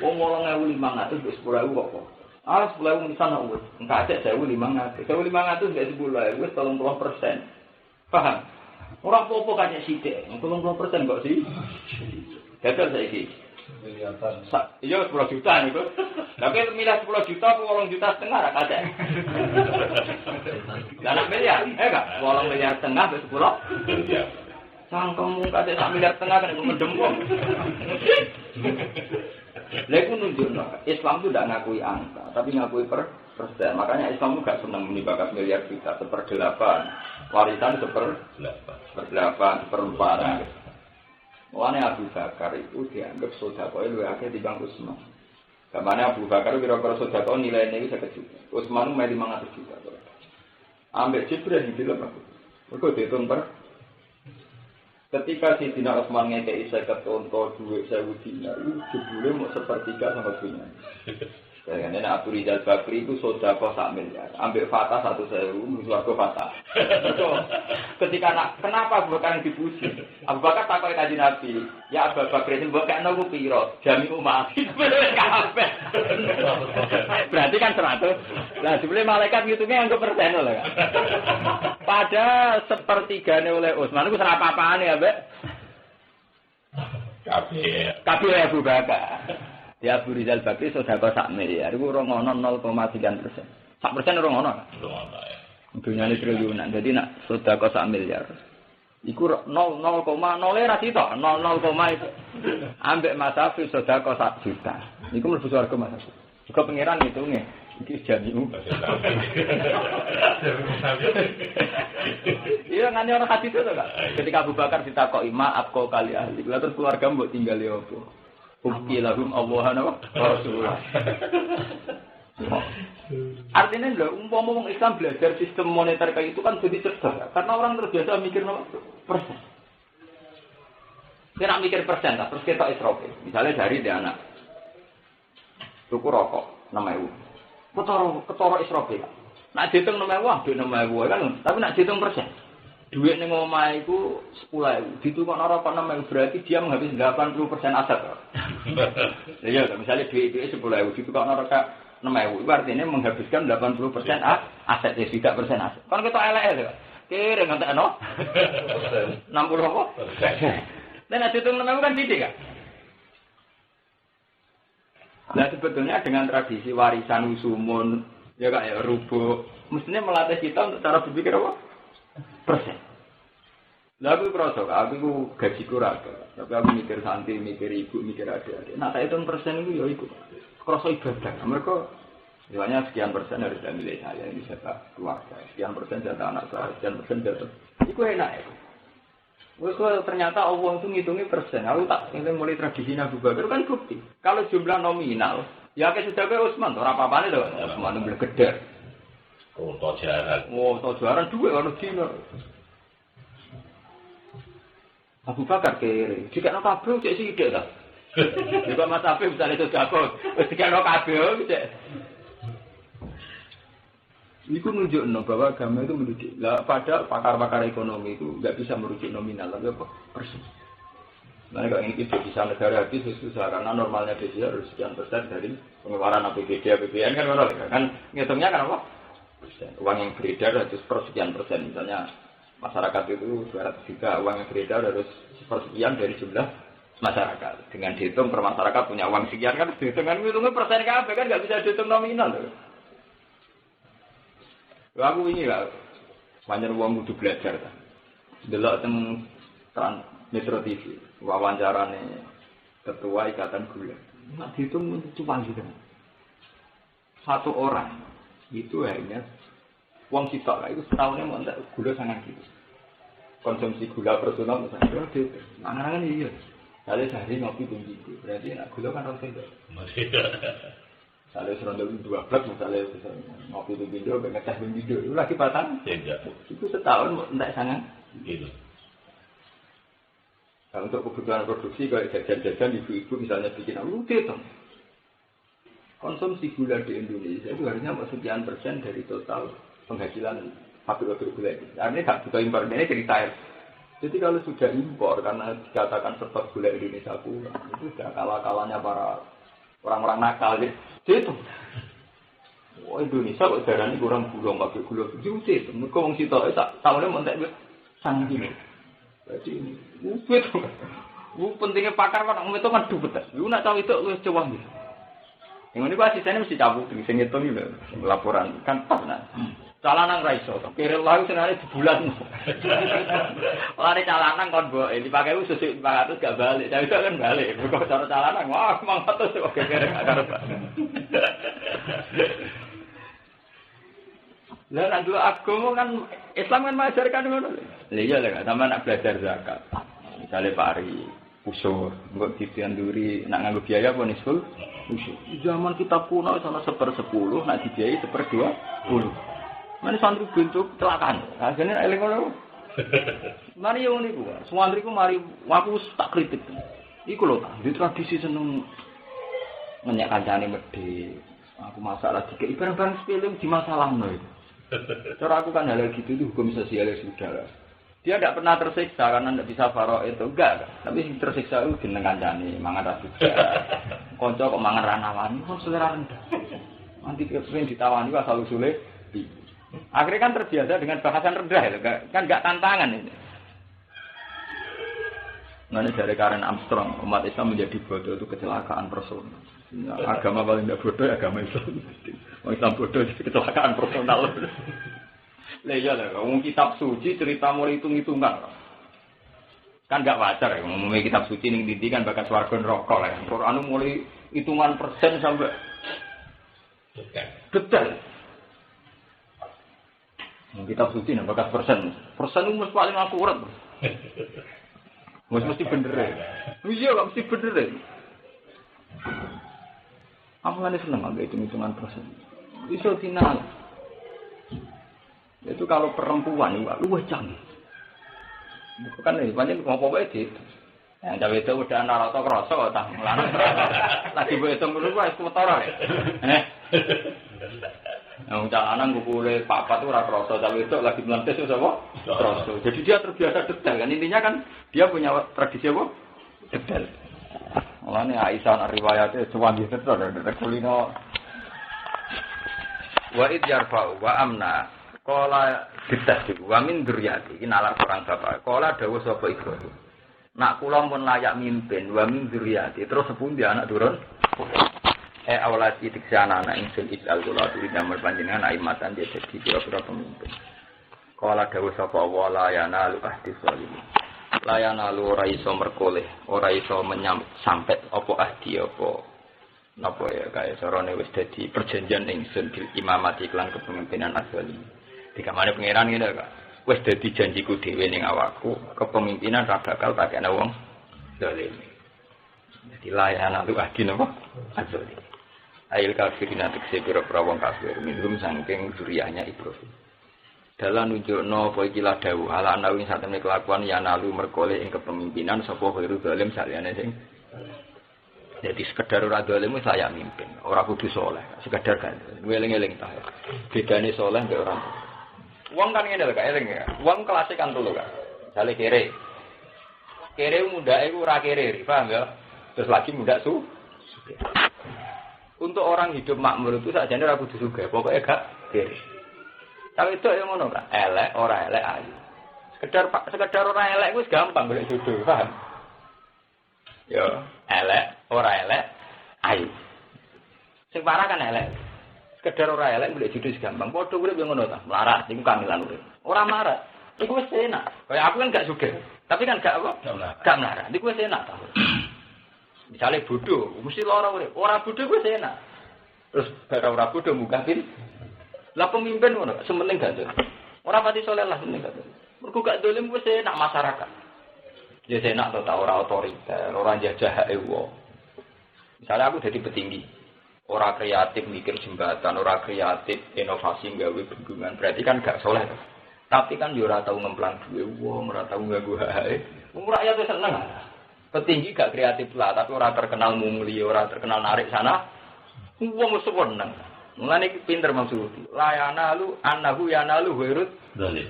Wong 8500 wis 10.000 kok. Ah 10.000 misalnya wis. Engka acek 1.500. 1.500 gak 10.000 wis 30%. Paham? Orang popo kaya sithik. 30% kok sih? Gagal saiki. Kelihatan. Iya 10 juta niku. Tapi milih 10 juta apa 8 juta setengah ra kacek. Lah miliar, enggak? 8 miliar setengah wis 10. Iya. Sangkemu kacek 1 miliar setengah kan mendempung. Lha iku nunjukno Islam itu tidak ngakui angka, tapi ngakui persen. Makanya Islam itu gak senang menibakas miliar juta, 1/8. Warisan 1/8, 1/4. Mulanya Abu Bakar itu dianggap sedekah luwih akeh dibanding Utsman. Kamane Abu Bakar kira-kira sedekah nilainya itu 1 juta. Utsman itu 500 juta. Ambek Jibril dibilang aku. Mergo dihitung per. Ketika Sidina Utsman ngekei 50 unta duit 1000 dinar, jebule mau 1/3 sama dunia. Karena Abu Rizal Bakri itu sedekah 1 miliar. Ambek Fatah 1.000, swarga Fatah. Ketika kenapa Abu Bakar yang dipuji? Abu Bakar takoki Kanjeng Nabi, "Ya Abu Bakar sing mbok kena ku pira? Jami umat." Kabeh. Berarti kan 100. Lah jebule malaikat ngitungnya anggo persen lho kan. Pada 1/3 oleh Utsman iku ora apa-apane ya, Mbak. Kabeh Abu Bakar. Ya Abu Rizal Bakri sedekah 1 miliar, itu orang ono 0,3%. 1% orang ono. Dunia ini triliunan, jadi nak sedekah 1 miliar. Iku 0,0 rasi toh, 0,0 itu. Ambek Masafi sedekah 1 juta. Iku mlebu swarga Masafi. Juga pangeran ngitungnya. Iki jami'u. Iya ngene orang hadis itu Kak. Ketika Abu Bakar ditakoki maaf kok kali ahli, terus keluarga mbok tinggal ya opo? Bukti lahum Allah wa Rasulullah. Artinya lho, umpama wong Islam belajar sistem moneter kayak itu kan jadi cerdas. Karena orang terbiasa mikir persen. Dia nak mikir persen, terus kita israf. Misalnya dari dia anak tuku rokok 6.000. Ketara israf. Nak dihitung 6.000, duit 6.000 kan, tapi nak dihitung persen. Duit ning omah iku 10.000, ditukokno rokok 6.000 berarti dia menghabis 80% aset. Ya, misalnya duit 10.000 ditukokno rokok 6.000 itu artinya menghabiskan 80% aset, 3% aset. Kan kita elek ya. Kira ngantek 60 apa? Dan ada hitung 6.000 kan tidak kan? Nah sebetulnya dengan tradisi warisan usumun, ya kayak rubuh, mestinya melatih kita untuk cara berpikir apa? Persen. Lalu aku gajiku raga, tapi aku mikir santri, mikir ibu, mikir adik-adik. Nah saya hitung persen itu ya ikut. Kerasa ibadah. Mereka misalnya sekian persen harus milik saya, ini jatah keluarga. Sekian persen jatah anak saya, sekian persen jatah. Itu enak ya. Ternyata Allah itu ngitungnya persen. Aku tak mulai tradisi Abu Bakar kan bukti. Kalau jumlah nominal, ya kayak sudah kayak Utsman, orang apa-apa itu. Utsman itu gede. Tojaran dua kalau Cina. Abu Bakar kiri. Jika nak kabel cek sih ide tak. Jika Mas Afif misalnya itu jago, jika nak kabel cek. Ini menunjuk bahwa agama itu mendidik. Lah pada pakar-pakar ekonomi itu nggak bisa merujuk nominal, tapi apa? Persen. Nah kalau ini bisa negara habis susah karena normalnya devisa harus sekian persen dari pengeluaran APBD, APBN kan mana? Kan ngitungnya kan apa? Persen. Uang yang beredar harus persekian persen. Misalnya masyarakat itu 200 juta, uang yang beredar harus sepersekian dari jumlah masyarakat. Dengan dihitung per masyarakat punya uang sekian kan dihitung kan hitungnya persen kan nggak bisa dihitung nominal. Aku ini lah, banyak uang kudu belajar kan. Delok teng Metro TV, wawancara nih ketua ikatan gula. Nggak dihitung untuk cuma gitu. Satu orang itu hanya uang sitok lah itu setahunnya mau gula sangat gitu. Konsumsi gula personal misalnya itu, mana kan iya. Kali sehari ngopi tinggi itu, berarti nak gula kan orang sendok. Misalnya serondol 2 blok, misalnya ngopi di video, ngecas di video, itu lagi batang. Itu setahun tidak sangat. Gitu. Nah, untuk kebutuhan produksi, kalau jajan-jajan ibu-ibu misalnya bikin rutin, konsumsi gula di Indonesia itu harusnya sekian persen dari total penghasilan pabrik gula itu. Artinya tak butuh impor, ini cerita. Jadi kalau sudah impor, karena dikatakan sebab gula Indonesia kurang, itu sudah kalah-kalahnya para orang-orang nakal itu. Oh Indonesia kok darah ini kurang gula, pakai gula itu sih. Mereka orang situ tak tahunya mau tak sangat gini. Jadi itu pentingnya pakar kan itu kan dubet. Lu nak tahu itu lu coba gitu. Yang ini asistennya mesti cabut, sing itu nih laporan kan pas nah. Calanan raiso, kira lalu senarnya di bulan. Lari calanan kon bo, dipakai usus 400 gak balik, tapi itu kan balik. Kok cara calanan, wah 400 oke kira gak karep. Lah nek dulu agama kan Islam kan mengajarkan ngono. Lah iya lah, sampean nak belajar zakat. Misale pari, usur, mbok ditanduri nak nganggo biaya apa nisful? Usur. Zaman kita kuno sana 1/10, nak dibiayai 1/20. Mana santri bentuk kecelakaan. Akhirnya eling ngono. Mari yo niku. Santriku mari aku tak kritik. Iku lho ta, di tradisi seneng menyek kancane medhe. Aku masalah dikek barang-barang sepele di masalahno itu. Cara aku kan hal gitu itu hukum sosial ya sudah. Dia tidak pernah tersiksa karena tidak bisa faro itu enggak. Tapi tersiksa itu jeneng kancane mangan ra juga. Kanca kok mangan ra nawani, kok selera rendah. Nanti kepen ditawani kok asal usule. Akhirnya kan terbiasa dengan bahasan rendah ya, kan nggak tantangan ini. Nah ini dari Karen Armstrong, umat Islam menjadi bodoh itu kecelakaan personal. Agama paling tidak bodoh, agama Islam. Islam bodoh itu kecelakaan personal. Iya lah, ngomong kitab suci cerita mulai hitung-hitungan. Kan nggak wajar ya, ngomongin kitab suci ini kan bakal swarga neraka lah. Quran mulai hitungan persen sampai detail. Kitab suci nih, bakas persen itu mesti paling akurat. Mesti bener ya. Iya, mesti bener ya. Aku kan seneng agak hitung-hitungan persen. Iso final. Itu kalau perempuan itu luwih canggih. Bukan nih, banyak ngomong apa itu. Yang cawe itu udah narata kerasa kok tak melarang. Lagi hitung dulu wis ketara ya. Yang calanan kumpulnya papa tuh ora kroso, tapi itu lagi melantis itu apa? Kroso. Jadi dia terbiasa detail kan, intinya kan dia punya tradisi apa? Detail. Makanya Aisyah riwayatnya cuma gitu tuh, ada kulino Wa id yarfa'u wa amna qala bitasdiq wa min dzurriyyati iki nalar orang bapak. Qala dawuh sapa Ibrahim. Nak kula pun layak mimpin wa min dzurriyyati terus sepundi anak turun. Awalati dikse anak ingsun isal kula turi damel panjenengan aimatan dia dadi kira-kira pemimpin. Qala dawuh sapa wala yanalu ahdi sholimin. Layana lu ora iso merkoleh, ora iso sampet apa ahdi apa napa ya kaya carane wis dadi perjanjian ingsun bil imamati lan kepemimpinan asli. Dikamane pangeran ngene kok. Wis dadi janjiku dhewe ning awakku, kepemimpinan ra bakal tak ana wong zalim. Dadi layana lu ahdi napa? Asli. Ail kafirin atik pira-pira wong kafir minum saking zuriyahnya Ibrahim. Dalam nunjukno apa iki la dawuh ala ana wing satemene kelakuan ya nalu merkole ing kepemimpinan sapa khairu zalim saliyane sing jadi sekedar ora zalim wis layak mimpin, ora kudu saleh, sekedar kan eling-eling ta. Bedane saleh mbek ora. Wong kan ngene lho Kak, eling ya. Wong kelas kan telu Kak. Jale kere. Kere muda iku ora kere, paham ya? Terus lagi muda sugih. Untuk orang hidup makmur itu sakjane ora kudu sugih, pokoke gak kere. Tapi itu yang ngono Kak, elek ora elek ayu. Sekedar ora elek wis gampang golek jodoh, paham? Ya, elek ora elek ayu. Sing parah kan elek. Sekedar ora elek golek jodoh gampang. Padha urip yo ngono ta, melarat iku kamilan urip. Ora melarat, iku wis enak. Kaya aku kan gak sugih, tapi kan gak apa? Gak melarat. Iku wis enak ta. Misale bodoh, mesti lara urip. Ora bodoh wis enak. Terus bara ora bodoh munggah pin. Lah pemimpin ngono, sementing gak dolim. Ora pati saleh lah sementing gak dolim. Mergo gak dolim wis enak masyarakat. Ya enak to ta ora otoriter, ora njajah hake wong. Misalnya aku jadi petinggi, ora kreatif mikir jembatan, ora kreatif inovasi gawe bendungan, berarti kan gak saleh. Tapi kan yo ora tau ngemplang duwe wong, ora tau nganggo hake. Wong rakyat wis seneng. Petinggi gak kreatif lah, tapi ora terkenal mungli, ora terkenal narik sana. Wong wis seneng. Mulane iki pinter maksud. Layana lu annahu yanalu wirud zalim.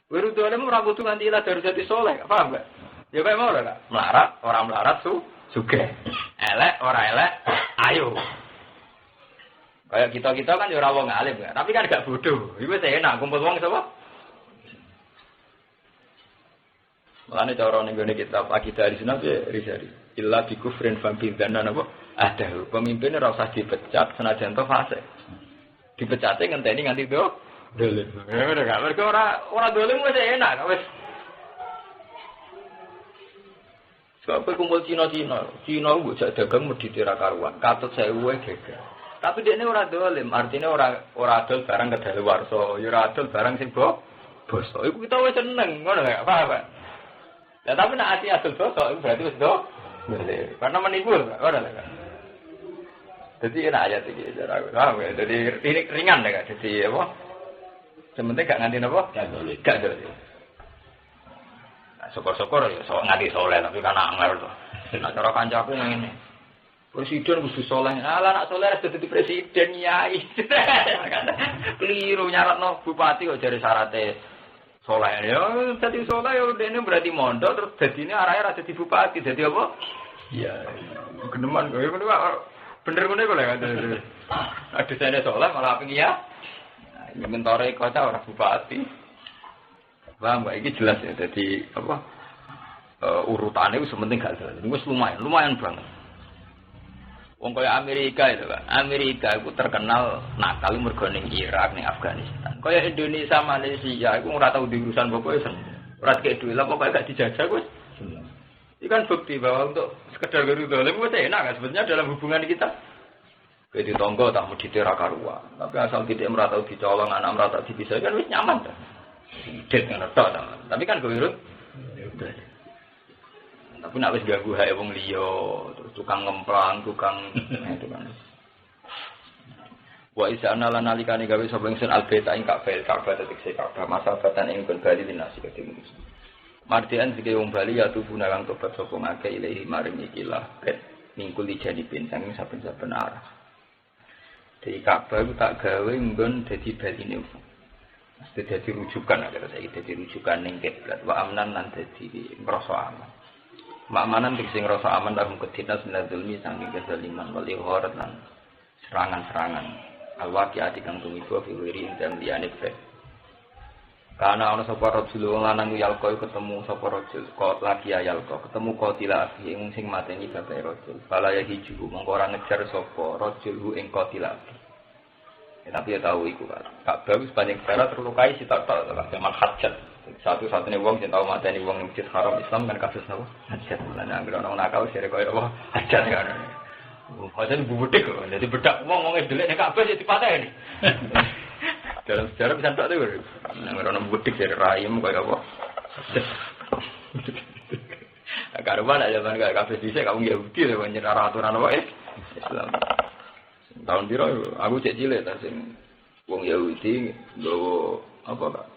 Wirud zalim ora kudu nganti ila dari dadi saleh, paham gak? Ya kaya mau lho, melarat, ora melarat sugih. Elek ora elek ayo. Kayak kita kan ya ora wong alim kan, tapi kan gak bodoh. Iku wis enak kumpul wong sapa? Mulane cara ning gone kitab akidah di sunah ya risari. Illa bi kufrin fa bi dzanna napa? Ada pemimpin ora usah dipecat senajan to fase. Dipecate ngenteni nganti do dolim. Ngono gak mergo ora dolim wis enak wis. Sebab kumpul Cina mbok jak dagang medhite ra karuan. Katut 1000 geger. Tapi dekne ora dolim, artinya ora adol barang kedaluwarsa, ya ora adol barang sing boso. Iku kita wis seneng, ngono gak apa-apa. Ya tapi nek ati adol boso iku berarti wis do. Karena menipu ora lah. Jadi enak ayat iki cara aku. Paham ya? Jadi ringan ya Kak. Jadi apa? Sementing gak nganti napa? Gak dolim. Nah, syukur-syukur ya nganti saleh tapi kan angel to. Nek cara kancaku ngene. Presiden kudu saleh. Ala nak saleh harus dadi presiden yai. Keliru nyaratno bupati kok jare syaraté saleh. Ya dadi saleh ya dene berarti mondok terus dadine arahe ora dadi bupati, dadi apa? Iya. Geneman kowe bener ngono iku lho kan. Ada sene saleh malah pengen ya. Mentore kota ora bupati. Wah, mbak iki jelas ya. Jadi apa? Urutane wis penting gak jelas. Wis lumayan banget. Wong kaya Amerika itu kan. Amerika itu terkenal nakal mergo ning Irak, ning Afghanistan. Kaya Indonesia, Malaysia iku ora tau diurusan pokoke seneng. Ora dikek duit lah pokoke gak dijajah wis seneng. Ini kan bukti bahwa untuk sekedar guru dolim itu enak kan sebenarnya dalam hubungan kita. Jadi tonggo tak mau ditera karuan, tapi asal tidak merata dicolong anak merata dipisah kan wis nyaman kan. Det ngono tok ta. Tapi kan guru. Tapi nek wis ganggu hae wong liya, terus tukang ngemplang, tukang itu kan. Wa isana lan nalikane gawe sapa ingsun albeta ing Ka'bah tetek Ka'bah masa batan ing bali dinasi ketemu. Martian sing wong Bali ya tubuh nang tobat sapa ngake ilahi maring ikilah ket mingkul dijadipin saking saben-saben arah. Jadi Ka'bah itu tak gawe nggon dadi baline. Mesti dadi rujukan agar saiki dadi rujukan ning kiblat wa amnan lan dadi ngrasa aman. Makanan sing ngrasa aman dalam kedinas minadzulmi saking kezaliman wal ihorat lan serangan-serangan Al-waqi'ati kang tumiba fi wiri indam liyane bek. Karena ana sapa rajul wong lanang yalqa ketemu sapa rajul kok lagi yalqa ketemu qatila fi sing mateni bapak rajul. Fala ya hiju mongko ora ngejar sapa rajul ing qatila. Tapi ya tahu iku kan. Gak bagus banyak cara terlukai sitok tok zaman hajat. Satu-satunya wong sing tau mateni wong ning Masjid Haram Islam kan kasus napa? Hajat. Lan anggere ana nakal sire koyo apa? Hajat kan. Hajat bubudik kok. Dadi bedak wong-wong delik nek Ka'bah ya dipateni. Dalam sejarah bisa tak tahu. Nang ora budik dari rahim koyo apa? Karuan aja kan gak kafe dhisik kamu Yahudi lho nyerah aturan apa Islam. Tahun piro aku cek cilik ta sing wong Yahudi nggawa apa Kak?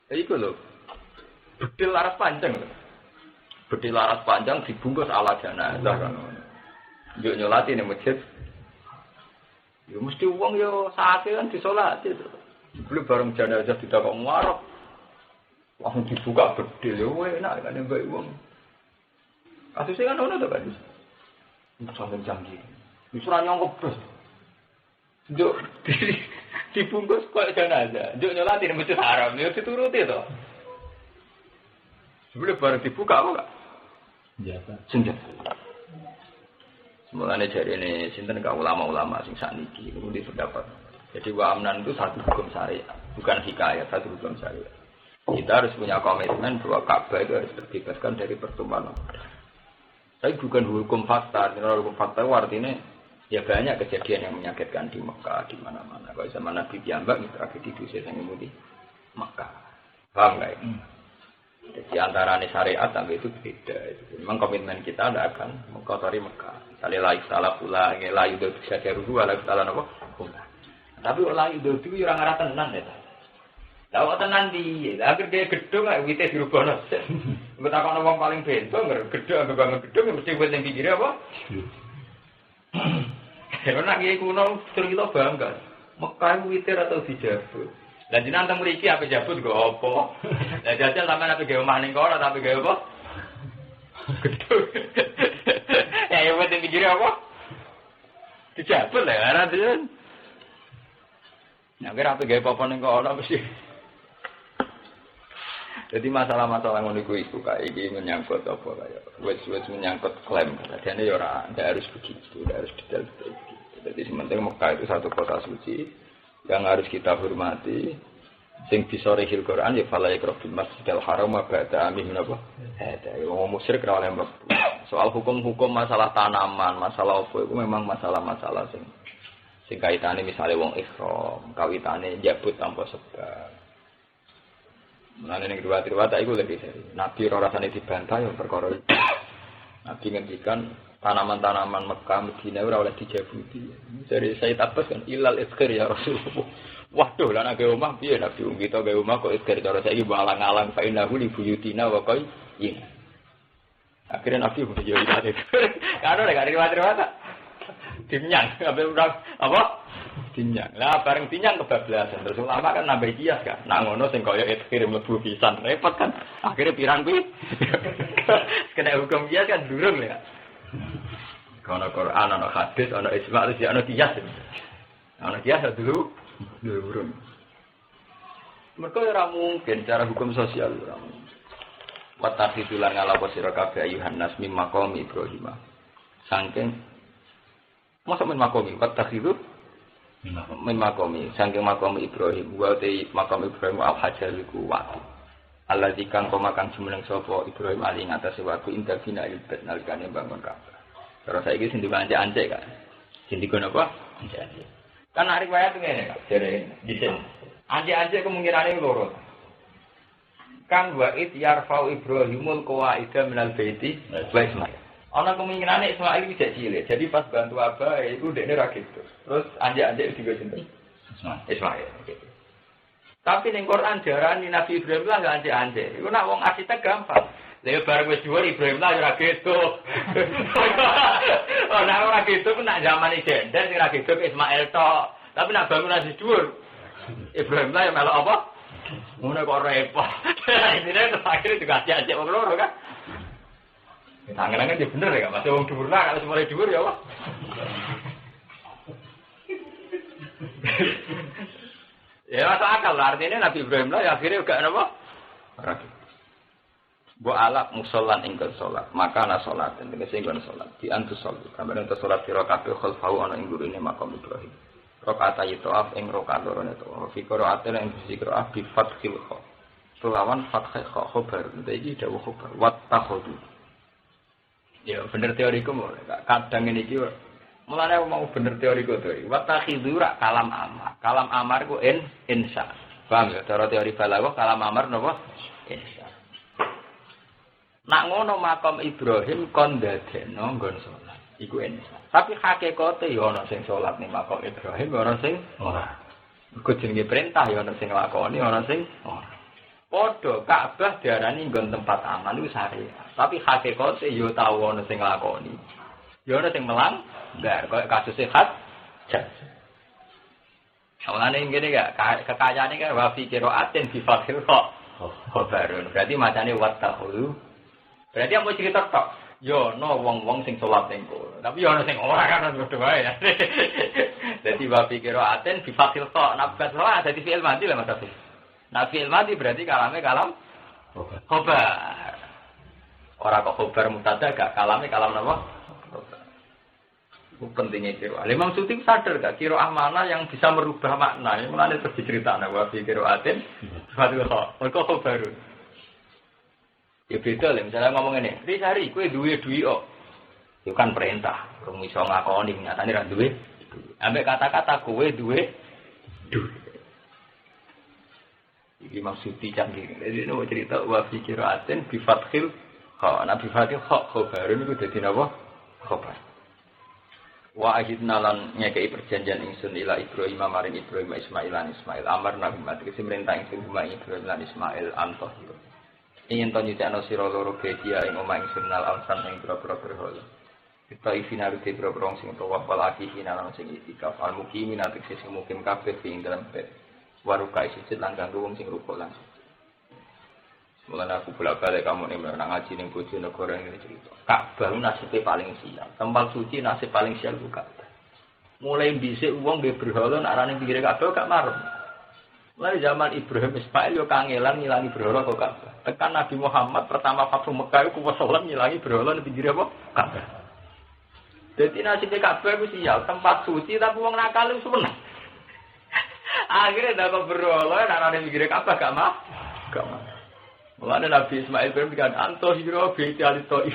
Iku lho. Bedil laras panjang lho. Bedil laras panjang dibungkus ala jenazah kan. Yo nyolati ning masjid. Yo mesti wong yo saate kan disolati to. Belum bareng jenazah ditakok ngarep. Langsung dibuka bedil yo enak kan mbek wong. Kasusnya kan ono to kan. Sampai canggih. Disuruh nyongkok terus. Juk dibungkus kok jenazah. Juk nyolati ning Masjid Haram yo dituruti to. Sebelum baru dibuka apa Kak? Senjata. Mulane jarene sinten ka ulama-ulama sing sakniki niku di pendapat. Jadi wa'amnan itu satu hukum syariat, bukan hikayat, satu hukum syariat. Kita harus punya komitmen bahwa Ka'bah itu harus terbebaskan dari pertumbuhan. Tapi bukan hukum fakta. Karena hukum fakta itu artinya ya banyak kejadian yang menyakitkan di Mekah, di mana-mana. Kalau zaman Nabi Piyambak, tragedi dosa yang di Mekah. Paham nggak? Jadi antara syariat sampai itu beda. Memang komitmen kita tidak akan mengkotori Mekah. Misalnya layu salah pula, layu itu bisa jaruh, layu salah apa? Pula. Tapi layu itu orang arah tenan ya. Lalu tenan di, akhir dia gedung, kita dirubah nasi. Kita akan ngomong paling bentong, gedung, bangun gedung, mesti buat yang pikirnya apa? Karena dia kuno, terus kita bangga. Mekah witir atau dijabut. Dan jenang temu iki apa jabut go apa? Lah jajal sampean apa gawe omah ning kono tapi gawe apa? Gedung. Ya yo wis mikir apa? Dijabut lah ora den. Nek ora apa gawe apa ning kono mesti. Jadi masalah-masalah ngono iku kayak iki menyangkut apa kaya wis menyangkut klaim. Dadane yo ora ndak harus begitu, ndak harus detail begitu. Jadi sementing Mekah itu satu kota suci yang harus kita hormati, sing bisa rehil Quran ya fala yakrabul masjidal haram wa ba'da amin napa ada wong musyrik ora oleh mlebu. Soal hukum-hukum masalah tanaman, masalah apa itu memang masalah-masalah sing kaitane misale wong ihram, kawitane njabut tanpa sebab. Mulane ning riwayat-riwayat iku lebih seri. Nabi ora rasane dibantah ya perkara itu. Nabi ngendikan tanaman-tanaman Mekah, Madinah ora oleh dijabuti. Dari Sayyid Abbas kan ilal izkir ya Rasulullah. Waduh, lan age omah piye Nabi kita gawe omah kok izkir cara saiki balang-alang fa innahu li buyutina wa qayyin. Akhirnya Nabi yo iki. Karo nek riwayat-riwayat dinyang apa? Dinyang. Lah bareng dinyang kebablasan. Terus ulama kan nambah kias kan. Nak ngono sing kaya izkir mlebu pisan repot kan. Akhirnya pirang kuwi. Kena hukum kias kan durung ya. Ana Quran, ana hadis, ana ijma', ana qiyas. Ana qiyas dulu durung. Mergo ora mungkin cara hukum sosial ora mungkin. Watasi tulang ngalapo sira kabeh ayuhan nas mim maqam Ibrahim. Saking mosok min maqam watasi itu min maqam saking maqam Ibrahim wa te maqam Ibrahim al-hajar iku watu. Allazi kang komakan jumeneng sapa Ibrahim ali ngatasé watu indabina ilbat nalikane bangun Ka'bah. Terus saiki sing dibancak-ancek kan. Sing dikono apa? Ancek. Kan arek wae tuh ngene Kak, jare disen. Ancek-ancek kemungkinane loro. Kang wa id yarfau Ibrahimul qawaida minal baiti wa Ismail. Ana kemungkinane Ismail iki cilik. Jadi pas bantu Abah iku dekne ra gitu. Terus ancek-ancek digo sinten? Ismail. Tapi ning Quran diarani Nabi Ibrahim lah gak ancek-ancek. Iku nak wong arsitek gampang. Lha bareng wis dhuwur Ibrahim lah ora gitu. Oh, nek ora gitu ku nak zaman jender sing ora gitu Ismail tok. Tapi nak bangunan wis dhuwur Ibrahim lah ya melok apa? Ngono kok repot. Intine terus akhire dikasih ancek wong loro kan. Tangan-tangan ya bener ya, masih wong dhuwur lah kalau semua dhuwur ya apa? Ya masuk akal lah, artinya Nabi Ibrahim lah ya akhirnya juga apa? Rakyat. Bu alak musolan ingkar solat, maka ana solat dan tegese ingkar solat. Di antus solat, kamane antus solat sira kabeh khalfahu ana ing gurine makam Ibrahim. Rakaat ayi toaf ing rakaat loro ne to. Fi qira'atin ing qira'ah bi fathil kha. Selawan fathil kha khabar. Iki dawuh khabar. Wat takhudu. Ya bener teoriku kadang ngene iki mulane mau bener teoriku to. Wat takhidu ra kalam amar. Kalam amar ku insya. Paham ya? Cara teori balaghah kalam amar napa? Insya. Nak ngono makam Ibrahim kon dadekno nggon salat. Iku insya. Tapi hakikate ya ana sing salat ning makam Ibrahim, ana sing ora. Iku jenenge perintah ya ana sing nglakoni, ana sing ora. Padha Ka'bah diarani nggon tempat aman iku syariat. Tapi hakikate ya tau ana sing nglakoni. Ya ana sing melanggar, kaya kasus Hajjah. Mulane ngene gak kekayaane kan wa fi qira'atin bi fathil khabarun. Berarti macane wattaqulu. Berarti yang mau cerita tok. Yo no wong-wong sing salat ning kono. Tapi yo ana sing ora kan padha wae. Dadi wa fi qira'atin bi fathil kha. Nabat salat dadi fi'il madhi lah Mas Afif. Nah fi'il madhi berarti kalame kalam khabar. Ora kok khabar mubtada gak kalame kalam napa? Itu pentingnya kira. Imam Suyuti sadar gak kira mana yang bisa merubah makna. Mulane terus diceritakna wa fi qira'atin fathil kha. Mergo khabarun. Ya beda lah, misalnya ngomong ini, Rizari, kue duwe duwi kok. Itu kan perintah, kamu bisa ngakoni, nyatanya kan duwe. Ambek kata-kata kue duwe duwe. Ini maksudnya canggih. Jadi ini mau cerita, wa fi qira'atin bi fathil kha. Nah bi fathil kha, khobarun itu jadi apa? Khobar. Wa ahidna lan nyekei perjanjian ingsun ila Ibrahim maring Ibrahim Ismail lan Ismail. Amar nabi mati merintah ingsun kuma Ibrahim lan Ismail antoh. Ingin to nyucakno sira loro bedia ing omah ingsun nal alsan ing pira-pira berhala. Kita ifina rute pira-pira sing tawaf wal akifina lan sing itikaf al muqimin atik sing mukim kabeh ing dalam bed. Waruka sujud lan kanggo wong sing rukuk lan. Mulane aku bolak-balik kamu ning nang ngaji ning Bojonegoro ngene cerita. Ka'bah nasibe paling sial. Tempat suci nasib paling sial ku Ka'bah. Mulai dhisik wong nggih berhala nek arane pinggire Ka'bah gak marem. Mulai zaman Ibrahim Ismail yo kangelan ngilangi berhala kok Ka'bah. Tekan Nabi Muhammad pertama Fathu Mekah iku kuwasalan ngilangi berhala ning pinggir apa? Ka'bah. Dadi nasib Ka'bah iku sial, tempat suci tapi wong nakal iku seneng. Akhirnya dak kok berhala nek arane pinggir Ka'bah gak mah. Gak mah. Mulane Nabi Ismail berbicara anto hiro bi alitoif.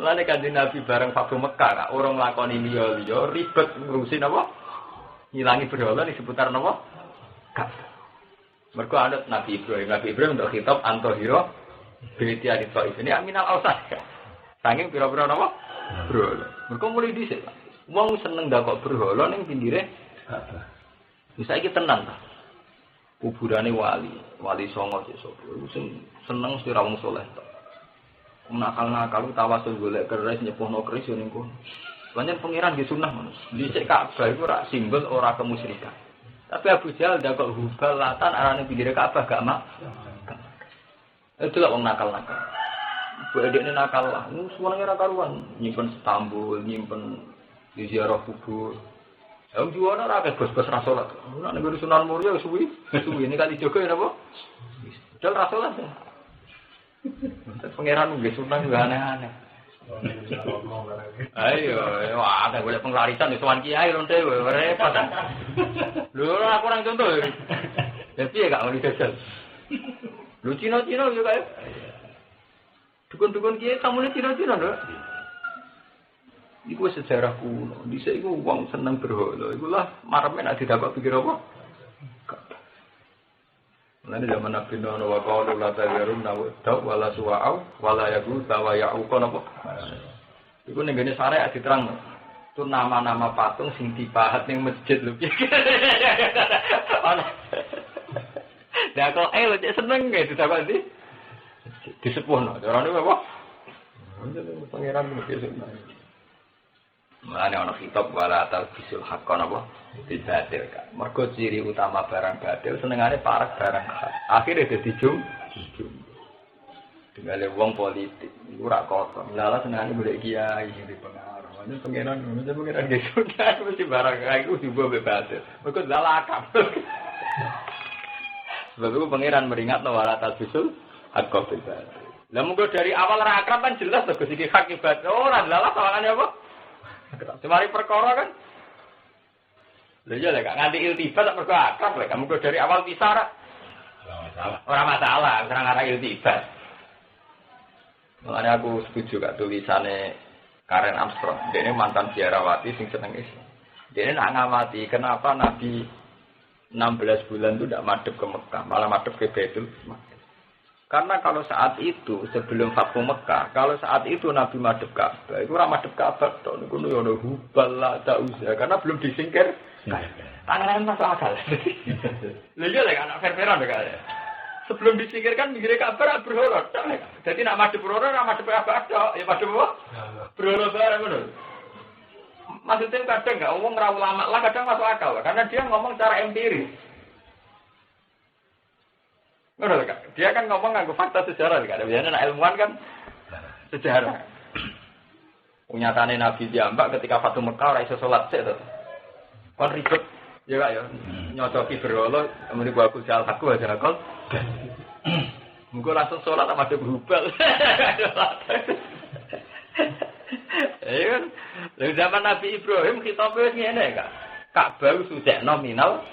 Mulane kan Nabi bareng Fathu Mekah, orang nglakoni liya-liya ribet ngurusin apa? Ngilangi berhala di seputar napa? Ka'bah. Mergo anut Nabi Ibrahim untuk khitab antohiro binti alitoif ini aminal ausad. Saking pira-pira napa? Berhala. Mergo mulai dhisik. Wong seneng ndakok berhala ning pinggire Ka'bah. Wis saiki tenan ta. Kuburane wali songo sik sapa. Sing seneng sira wong saleh ta. Nakal-nakal tawasul golek keris nyepuhno keris yo ning kono. Banyak pangeran di sunnah manus. Dhisik Ka'bah iku ora simbol ora kemusyrikan. Tapi Abu Jahal ndak kok hubal latan arane pinggire Ka'bah gak mak. Itu lah wong nakal-nakal. Bedene nakal lah. Suwane ora karuan, nyimpen Istanbul, nyimpen di ziarah kubur. Wong juwana ora akeh bos-bos ra salat. Nek ning Sunan Muria suwi ini kali Joko ya napa? Dal ra salat. Pangeran nggih sunah nggih aneh-aneh. Ayo, ada boleh penglarisan di sowan kiai lonte repot. Lho aku orang contoh. Ya piye gak ngono jajal. Lu Cina-Cina yo kae. Dukun-dukun kiai tamune Cina-Cina lho. Iku sejarah kuno. Dhisik iku wong seneng berhala. Iku lah mareme nek didakok pikir apa? Mulane zaman Nabi Nuh wa qalu la tazarun nawadda wala suwa'u wala yaghus wa ya'uq napa. Iku ning gene syariat diterang. Itu nama-nama patung sing dipahat ning masjid lho. Ana. Lah kok lho cek seneng ge ditakok di disepuhno. Carane apa? Pangeran mesti seneng. Mulane ana kitab wala talbisul haqqan apa dibatil kan. Mergo ciri utama barang batil senengane parek barang hak. Akhire dadi jum. Tinggal wong politik iku ora kotor. Lala senengane golek kiai sing dipengaruh. Ini pengiran gitu. Mesti barang aku juga bebas. Mereka lalakap. Sebab itu pengiran meringat wala talbisul haqqa bil batil. Lah mungkin dari awal ra akrab kan jelas to Gusti hak ibadah. Ora lalah sawangane apa? Semari perkara kan. Lha iya lek nganti iltibat tak perkara akrab lek kamu dari awal pisah ra. Ora masalah, ora ngara iltibat. Makanya aku setuju kak tulisannya Karen Armstrong. Dia ini mantan biarawati sing seneng Islam. Dia ini nak ngamati kenapa Nabi 16 bulan itu tidak madhep ke Mekah, malah madhep ke Baitul Maqdis. Karena kalau saat itu sebelum Fathu Mekah, kalau saat itu Nabi madhep Ka'bah, itu ora madhep Ka'bah tok niku yo ono Hubal la Ta'uzza karena belum disingkir. Tangan masuk akal. Lha iya lek anak fair-fairan kok. Sebelum disingkirkan mikirnya Ka'bah berhoror. Jadi nak madhep berhoror ora madhep Ka'bah tok, ya madhep apa? Berhoror bareng ngono. Maksudnya kadang nggak ngomong ra ulama lah kadang masuk akal karena dia ngomong secara empiris. Ngono kan? Dia kan ngomong nganggo fakta sejarah kan. Biasanya anak ilmuwan kan sejarah. Nyatane Nabi diambak ketika Fathu Mekah ora iso salat sik to. Kon ribet ya Kak ya. Nyocoki berhala muni aku jal aku aja kok. Munggo langsung salat sama ada berubah. Ya kan, dari zaman Nabi Ibrahim kita wis ngene Kak. Ka'bah suci nominal.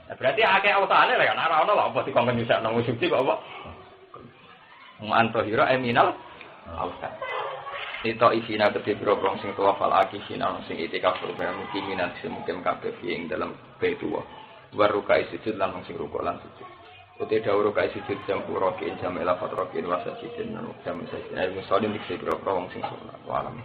Berarti akeh ausane lek ana ono apa dikongkon nyusikno suci kok apa? Mantohira eminal ausan. Itu isina kedibro prong sing tuwa fal akisina sing itikaf program kiminan semungkin kabeh ing dalam Baitullah. Warukai sujud lan sing rukuk lan sujud. Uti dawuh kai sujud jam rokin jam elafat rokin wasajidin jam sajidin musolim diksi boro wong sing sunat walam.